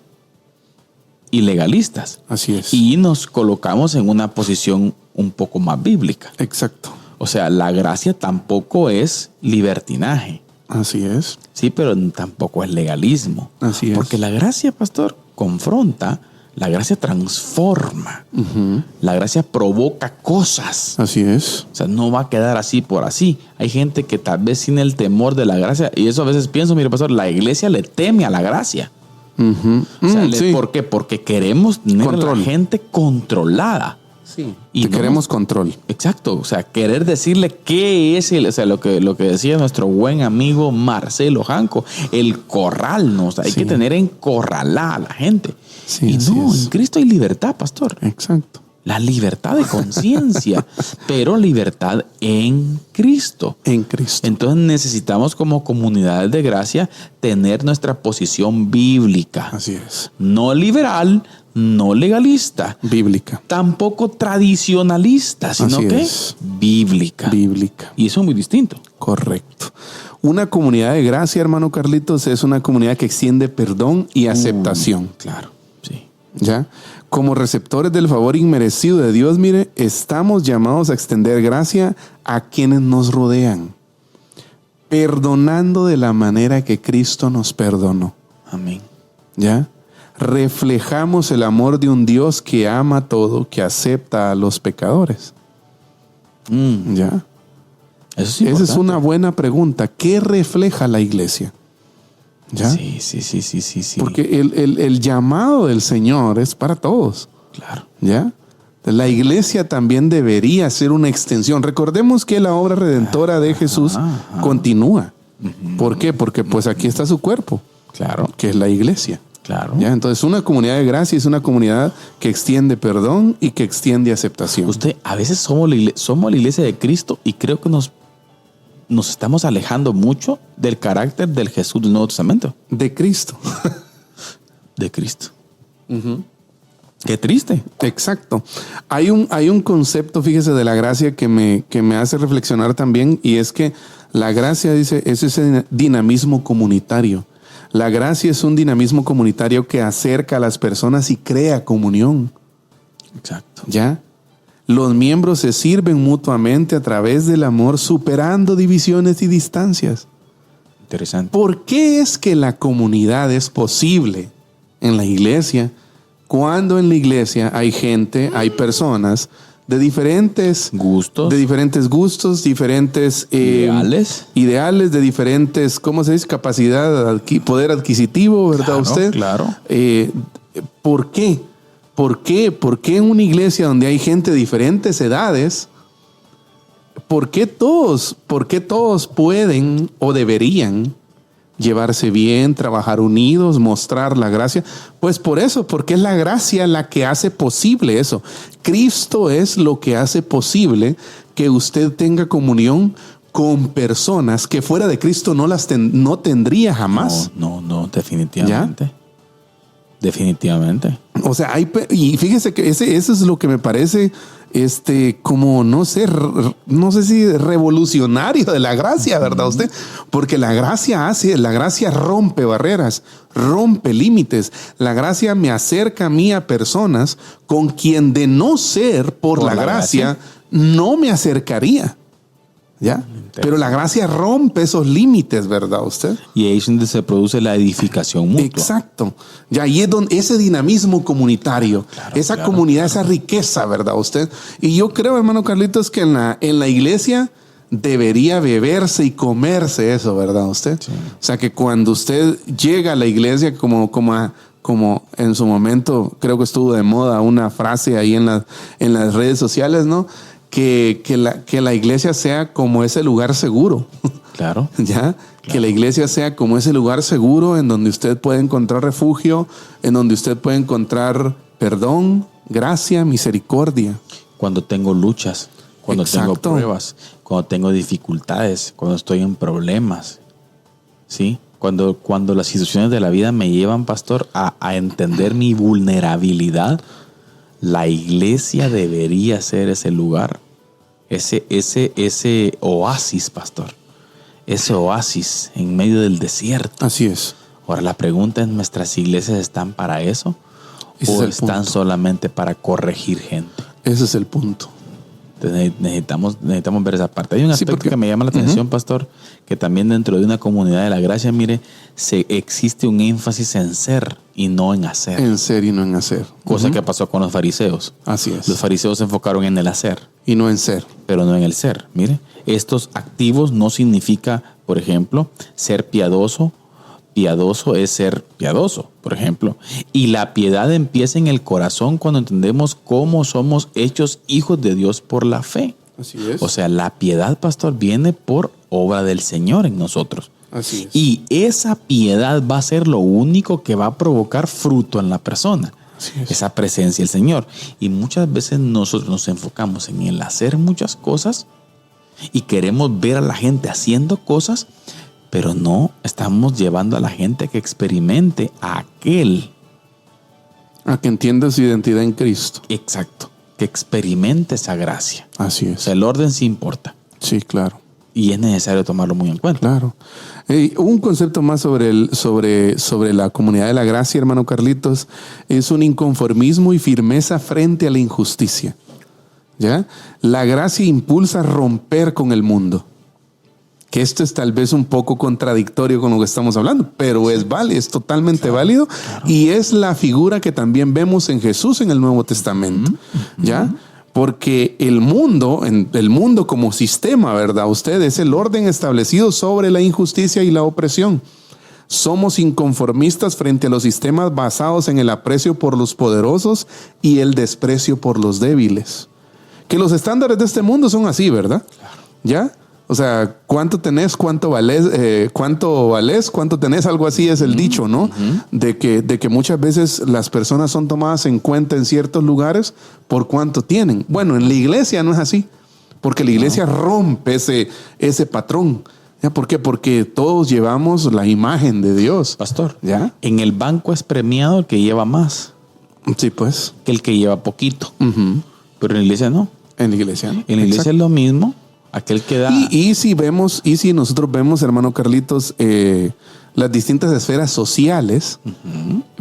y legalistas. Así es. Y nos colocamos en una posición un poco más bíblica. Exacto. O sea, la gracia tampoco es libertinaje. Así es. Sí, pero tampoco es legalismo. Así es. Porque la gracia, pastor, confronta, la gracia transforma. Uh-huh. La gracia provoca cosas. Así es. O sea, no va a quedar así por así. Hay gente que tal vez sin el temor de la gracia, y eso a veces pienso, mire, pastor, la iglesia le teme a la gracia. Uh-huh. O sea, ¿por qué? Porque queremos tener a la gente controlada. Sí. Y queremos control. Exacto. O sea, querer decirle qué es lo que decía nuestro buen amigo Marcelo Janco, el corral, ¿no? O sea, hay que tener encorralada a la gente. Sí, y no, en Cristo hay libertad, pastor. Exacto. La libertad de conciencia, pero libertad en Cristo. En Cristo. Entonces necesitamos como comunidades de gracia tener nuestra posición bíblica. Así es. No liberal, no legalista. Bíblica. Tampoco tradicionalista, sino que bíblica. Bíblica. Y eso es muy distinto. Correcto. Una comunidad de gracia, hermano Carlitos, es una comunidad que extiende perdón y aceptación. Claro, sí. ¿Ya? Como receptores del favor inmerecido de Dios, mire, estamos llamados a extender gracia a quienes nos rodean. perdonando de la manera que Cristo nos perdonó. Amén. ¿Ya? Reflejamos el amor de un Dios que ama todo, que acepta a los pecadores. ¿Ya? Eso es Esa importante. es una buena pregunta. ¿Qué refleja la iglesia? ¿Ya? Sí. Porque el llamado del Señor es para todos. Claro. ¿Ya? La iglesia también debería ser una extensión. Recordemos que la obra redentora de Jesús continúa. ¿Por qué? Porque pues aquí está su cuerpo, Claro. que es la iglesia. Claro. ¿Ya? Entonces una comunidad de gracia es una comunidad que extiende perdón y que extiende aceptación. A veces somos la iglesia de Cristo y creo que nos estamos alejando mucho del carácter del Jesús del Nuevo Testamento. De Cristo. De Cristo. Qué triste. Exacto. Hay un concepto, fíjese, de la gracia que me hace reflexionar también, y es que la gracia, dice, es ese dinamismo comunitario. La gracia es un dinamismo comunitario que acerca a las personas y crea comunión. Exacto. ¿Ya? Los miembros se sirven mutuamente a través del amor, superando divisiones y distancias. Interesante. ¿Por qué es que la comunidad es posible en la iglesia cuando en la iglesia hay gente, hay personas de diferentes gustos, diferentes ideales, de diferentes, ¿cómo se dice? Capacidad, poder adquisitivo, ¿verdad? Claro, usted. Claro. ¿Por qué? ¿Por qué en una iglesia donde hay gente de diferentes edades, por qué todos pueden o deberían llevarse bien, trabajar unidos, mostrar la gracia? Pues por eso, porque es la gracia la que hace posible eso. Cristo es lo que hace posible que usted tenga comunión con personas que fuera de Cristo no tendría jamás. No, definitivamente. ¿Ya? Definitivamente. O sea, y fíjese que eso es lo que me parece como no sé si revolucionario de la gracia, ¿verdad usted? Porque la gracia rompe barreras, rompe límites. La gracia me acerca a mí a personas con quien de no ser por la gracia no me acercaría. ¿Ya? Pero la gracia rompe esos límites, ¿verdad usted? Y ahí es donde se produce la edificación mutua. Exacto. Y ahí es donde ese dinamismo comunitario, esa comunidad, esa riqueza, ¿verdad usted? Y yo creo, hermano Carlitos, que en la iglesia debería beberse y comerse eso, ¿verdad usted? Sí. O sea, que cuando usted llega a la iglesia como en su momento, creo que estuvo de moda una frase ahí en las redes sociales, ¿no? Que la iglesia sea como ese lugar seguro. Claro. ¿Ya? Claro. Que la iglesia sea como ese lugar seguro en donde usted puede encontrar refugio, en donde usted puede encontrar perdón, gracia, misericordia. Cuando tengo luchas, cuando tengo pruebas, cuando tengo dificultades, cuando estoy en problemas. ¿Sí? Cuando las situaciones de la vida me llevan, pastor, a entender mi vulnerabilidad, la iglesia debería ser ese lugar, ese oasis, pastor. Ese oasis en medio del desierto. Así es. Ahora la pregunta es, ¿nuestras iglesias están para eso? ¿O están solamente para corregir gente? Ese es el punto. Entonces necesitamos ver esa parte. Hay un aspecto que me llama la atención, pastor, que también dentro de una comunidad de la gracia, mire, existe un énfasis en ser y no en hacer. En ser y no en hacer. Cosa que pasó con los fariseos. Así es. Los fariseos se enfocaron en el hacer. Y no en ser. Pero no en el ser. Mire, estos activos no significa, por ejemplo, ser piadoso. Piadoso es ser piadoso, por ejemplo. Y la piedad empieza en el corazón cuando entendemos cómo somos hechos hijos de Dios por la fe. Así es. O sea, la piedad, pastor, viene por obra del Señor en nosotros. Así es. Y esa piedad va a ser lo único que va a provocar fruto en la persona. Así es. Esa presencia del Señor. Y muchas veces nosotros nos enfocamos en el hacer muchas cosas y queremos ver a la gente haciendo cosas, pero no estamos llevando a la gente a que experimente a aquel. A que entienda su identidad en Cristo. Exacto. Que experimente esa gracia. Así es. O sea, el orden sí importa. Sí, claro. Y es necesario tomarlo muy en cuenta. Claro. Un concepto más sobre la comunidad de la gracia, hermano Carlitos, es un inconformismo y firmeza frente a la injusticia. ¿Ya? La gracia impulsa a romper con el mundo. que esto es tal vez un poco contradictorio con lo que estamos hablando, pero es válido, es totalmente válido, y es la figura que también vemos en Jesús en el Nuevo Testamento, ¿ya? Porque el mundo como sistema, ¿verdad? Usted es el orden establecido sobre la injusticia y la opresión. Somos inconformistas frente a los sistemas basados en el aprecio por los poderosos y el desprecio por los débiles. Que los estándares de este mundo son así, ¿verdad? ¿Ya? O sea, ¿cuánto tenés? ¿Cuánto valés? ¿Cuánto tenés? Algo así es el dicho, ¿no? De que muchas veces las personas son tomadas en cuenta en ciertos lugares por cuánto tienen. Bueno, en la iglesia no es así, porque la iglesia rompe ese patrón. ¿Ya? ¿Por qué? Porque todos llevamos la imagen de Dios. Pastor, ¿ya? En el banco es premiado el que lleva más. Sí, pues. Que el que lleva poquito. Pero en la iglesia no. En la iglesia no. En la iglesia es lo mismo. Aquel que da. Y si nosotros vemos, hermano Carlitos, las distintas esferas sociales,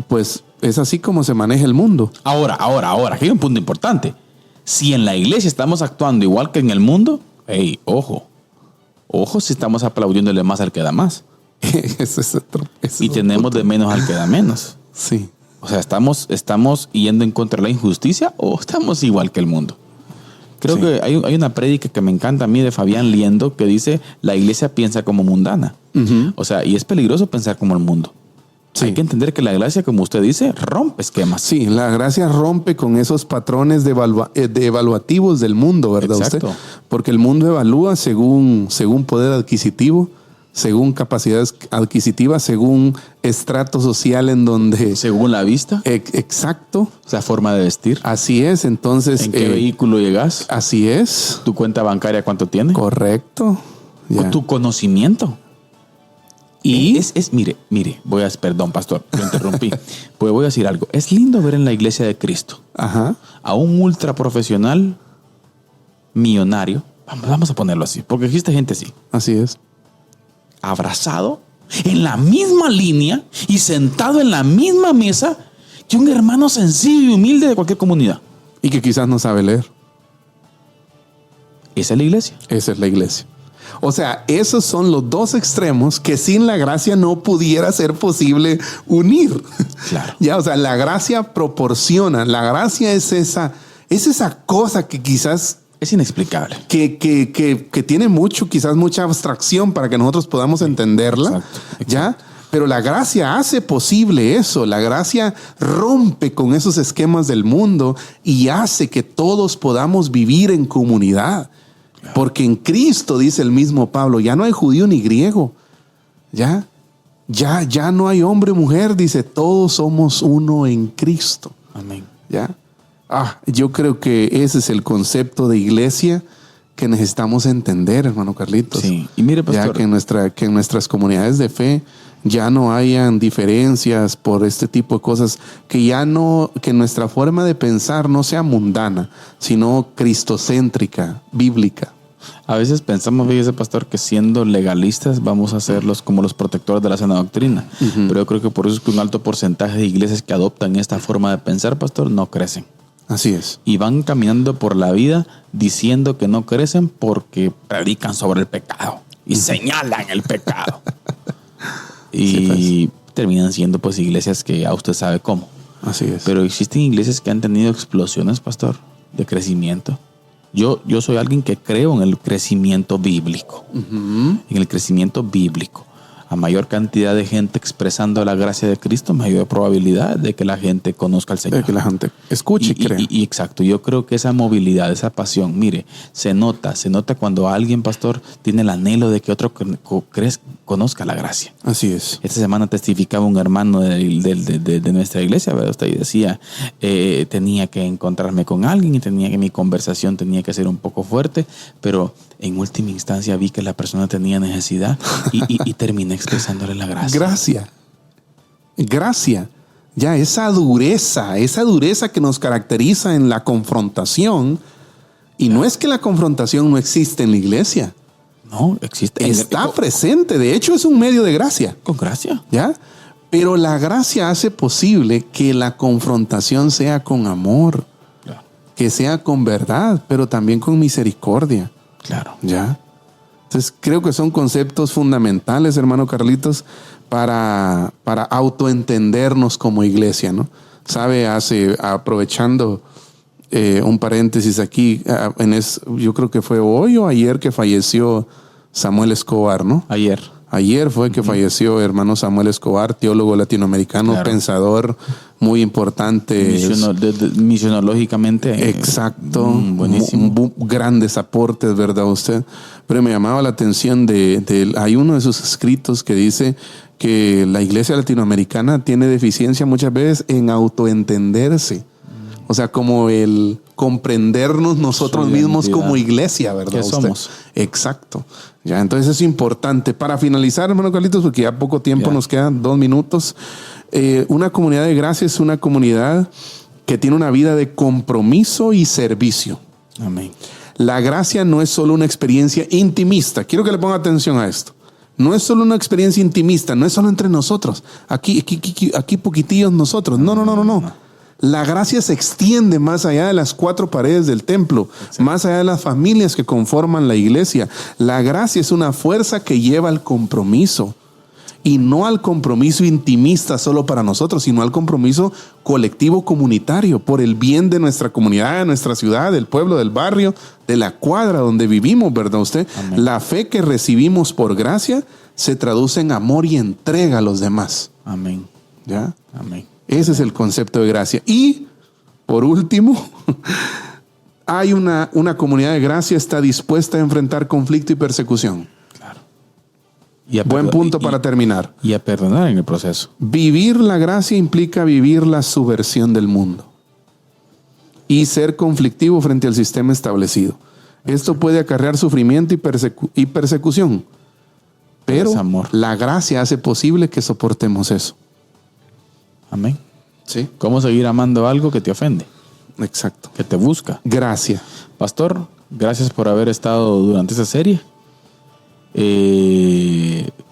pues es así como se maneja el mundo. Ahora, aquí hay un punto importante. Si en la iglesia estamos actuando igual que en el mundo, hey, ojo si estamos aplaudiéndole más al que da más. Y tenemos de menos al que da menos. Sí. O sea, ¿estamos yendo en contra de la injusticia o estamos igual que el mundo? Creo que hay una prédica que me encanta a mí de Fabián Liendo que dice, la iglesia piensa como mundana. O sea, y es peligroso pensar como el mundo. Sí. Hay que entender que la gracia, como usted dice, rompe esquemas. Sí, la gracia rompe con esos patrones de evaluativos del mundo, ¿verdad? Exacto. Usted? Porque el mundo evalúa según poder adquisitivo, según capacidades adquisitivas, según estrato social en donde... Según la vista. Exacto. O sea, forma de vestir. Así es, entonces... ¿En qué vehículo llegas? Así es. ¿Tu cuenta bancaria cuánto tiene? Correcto. Ya. ¿Tu conocimiento? Y mire, perdón, pastor, lo interrumpí. Pues voy a decir algo. Es lindo ver en la iglesia de Cristo a un ultra profesional millonario. Vamos a ponerlo así, porque existe gente así. Así es. Abrazado en la misma línea y sentado en la misma mesa que un hermano sencillo y humilde de cualquier comunidad. Y que quizás no sabe leer. Esa es la iglesia. Esa es la iglesia. O sea, esos son los dos extremos que sin la gracia no pudiera ser posible unir. Claro. Ya, o sea, la gracia proporciona, la gracia es esa cosa que quizás es inexplicable. Que tiene quizás mucha abstracción para que nosotros podamos entenderla. Exacto. ¿Ya? Pero la gracia hace posible eso. La gracia rompe con esos esquemas del mundo y hace que todos podamos vivir en comunidad. Porque en Cristo, dice el mismo Pablo, ya no hay judío ni griego. Ya no hay hombre o mujer, dice, todos somos uno en Cristo. Amén. ¿Ya? Yo creo que ese es el concepto de iglesia que necesitamos entender, hermano Carlitos. Sí. Y mire, pastor, ya que en nuestras comunidades de fe ya no hayan diferencias por este tipo de cosas, que nuestra forma de pensar no sea mundana, sino cristocéntrica, bíblica. A veces pensamos, fíjese, pastor, que siendo legalistas vamos a ser como los protectores de la sana doctrina. Pero yo creo que por eso es que un alto porcentaje de iglesias que adoptan esta forma de pensar, pastor, no crecen. Así es. Y van caminando por la vida diciendo que no crecen porque predican sobre el pecado y señalan el pecado. Y terminan siendo pues iglesias que ya usted sabe cómo. Así es. Pero existen iglesias que han tenido explosiones, pastor, de crecimiento. Yo soy alguien que creo en el crecimiento bíblico. En el crecimiento bíblico. A mayor cantidad de gente expresando la gracia de Cristo, mayor probabilidad de que la gente conozca al Señor. De que la gente escuche y crea. Y exacto, yo creo que esa movilidad, esa pasión, mire, se nota cuando alguien, pastor, tiene el anhelo de que otro conozca la gracia. Así es. Esta semana testificaba un hermano de nuestra iglesia, ¿verdad? Usted decía, tenía que encontrarme con alguien y mi conversación tenía que ser un poco fuerte, pero en última instancia vi que la persona tenía necesidad y terminé expresándole la gracia. Gracia. Ya esa dureza que nos caracteriza en la confrontación. Y no es que la confrontación no existe en la iglesia. No, existe. Está presente. De hecho, es un medio de gracia. Con gracia. ¿Ya? Pero la gracia hace posible que la confrontación sea con amor. Claro. Que sea con verdad, pero también con misericordia. Claro. ¿Ya? Entonces, creo que son conceptos fundamentales, hermano Carlitos, para autoentendernos como iglesia, ¿no? Sabe, aprovechando un paréntesis aquí, yo creo que fue hoy o ayer que falleció Samuel Escobar, ¿no? Ayer fue que falleció hermano Samuel Escobar, teólogo latinoamericano, claro, pensador muy importante. Misionológicamente. Exacto. Buenísimo. Grandes aportes, ¿verdad usted? Pero me llamaba la atención hay uno de sus escritos que dice que la iglesia latinoamericana tiene deficiencia muchas veces en autoentenderse. O sea, como el comprendernos nosotros mismos como iglesia, ¿verdad? ¿Qué somos? Exacto. Ya, entonces es importante. Para finalizar, hermano Carlitos, porque ya poco tiempo nos quedan, 2 minutos. Una comunidad de gracia es una comunidad que tiene una vida de compromiso y servicio. Amén. La gracia no es solo una experiencia intimista. Quiero que le ponga atención a esto. No es solo una experiencia intimista, no es solo entre nosotros. Aquí poquitillos nosotros. No. La gracia se extiende más allá de las 4 paredes del templo, exacto, más allá de las familias que conforman la iglesia. La gracia es una fuerza que lleva al compromiso, y no al compromiso intimista solo para nosotros, sino al compromiso colectivo comunitario por el bien de nuestra comunidad, de nuestra ciudad, del pueblo, del barrio, de la cuadra donde vivimos, ¿verdad usted? Amén. La fe que recibimos por gracia se traduce en amor y entrega a los demás. Amén. ¿Ya? Amén. Ese es el concepto de gracia. Y, por último, hay una comunidad de gracia está dispuesta a enfrentar conflicto y persecución. Claro. Buen punto para terminar. Y a perdonar en el proceso. Vivir la gracia implica vivir la subversión del mundo y ser conflictivo frente al sistema establecido. Esto puede acarrear sufrimiento y persecución, pero la gracia hace posible que soportemos eso. Amén. Sí. ¿Cómo seguir amando algo que te ofende? Exacto. Que te busca. Gracias. Pastor, gracias por haber estado durante esta serie.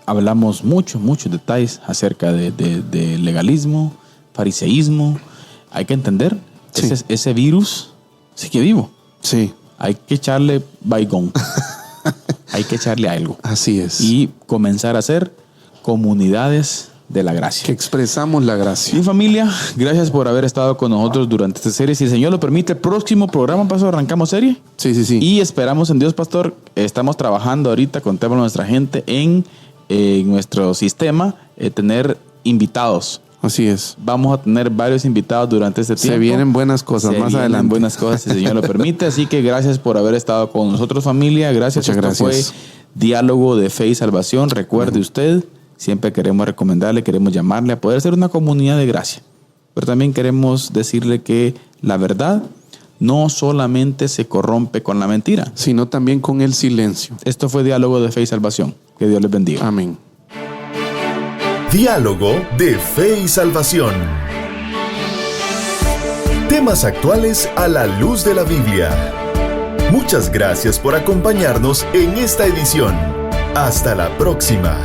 Hablamos muchos detalles acerca de legalismo, fariseísmo. Hay que entender, sí, ese virus sigue vivo. Sí. Hay que echarle baigón. Hay que echarle algo. Así es. Y comenzar a hacer comunidades de la gracia. Que expresamos la gracia. Mi familia, gracias por haber estado con nosotros durante esta serie. Si el Señor lo permite, el próximo programa, Pastor, arrancamos serie. Sí. Y esperamos en Dios, Pastor. Estamos trabajando ahorita con toda nuestra gente en nuestro sistema, tener invitados. Así es. Vamos a tener varios invitados durante este tiempo. Se vienen buenas cosas más adelante. Se vienen buenas cosas, si el Señor lo permite. Así que gracias por haber estado con nosotros, familia. Gracias. Muchas Esto gracias. fue Diálogo de Fe y Salvación. Recuerde usted, siempre queremos recomendarle, queremos llamarle a poder ser una comunidad de gracia. Pero también queremos decirle que la verdad no solamente se corrompe con la mentira, sino también con el silencio. Esto fue Diálogo de Fe y Salvación. Que Dios les bendiga. Amén. Diálogo de Fe y Salvación. Temas actuales a la luz de la Biblia. Muchas gracias por acompañarnos en esta edición. Hasta la próxima.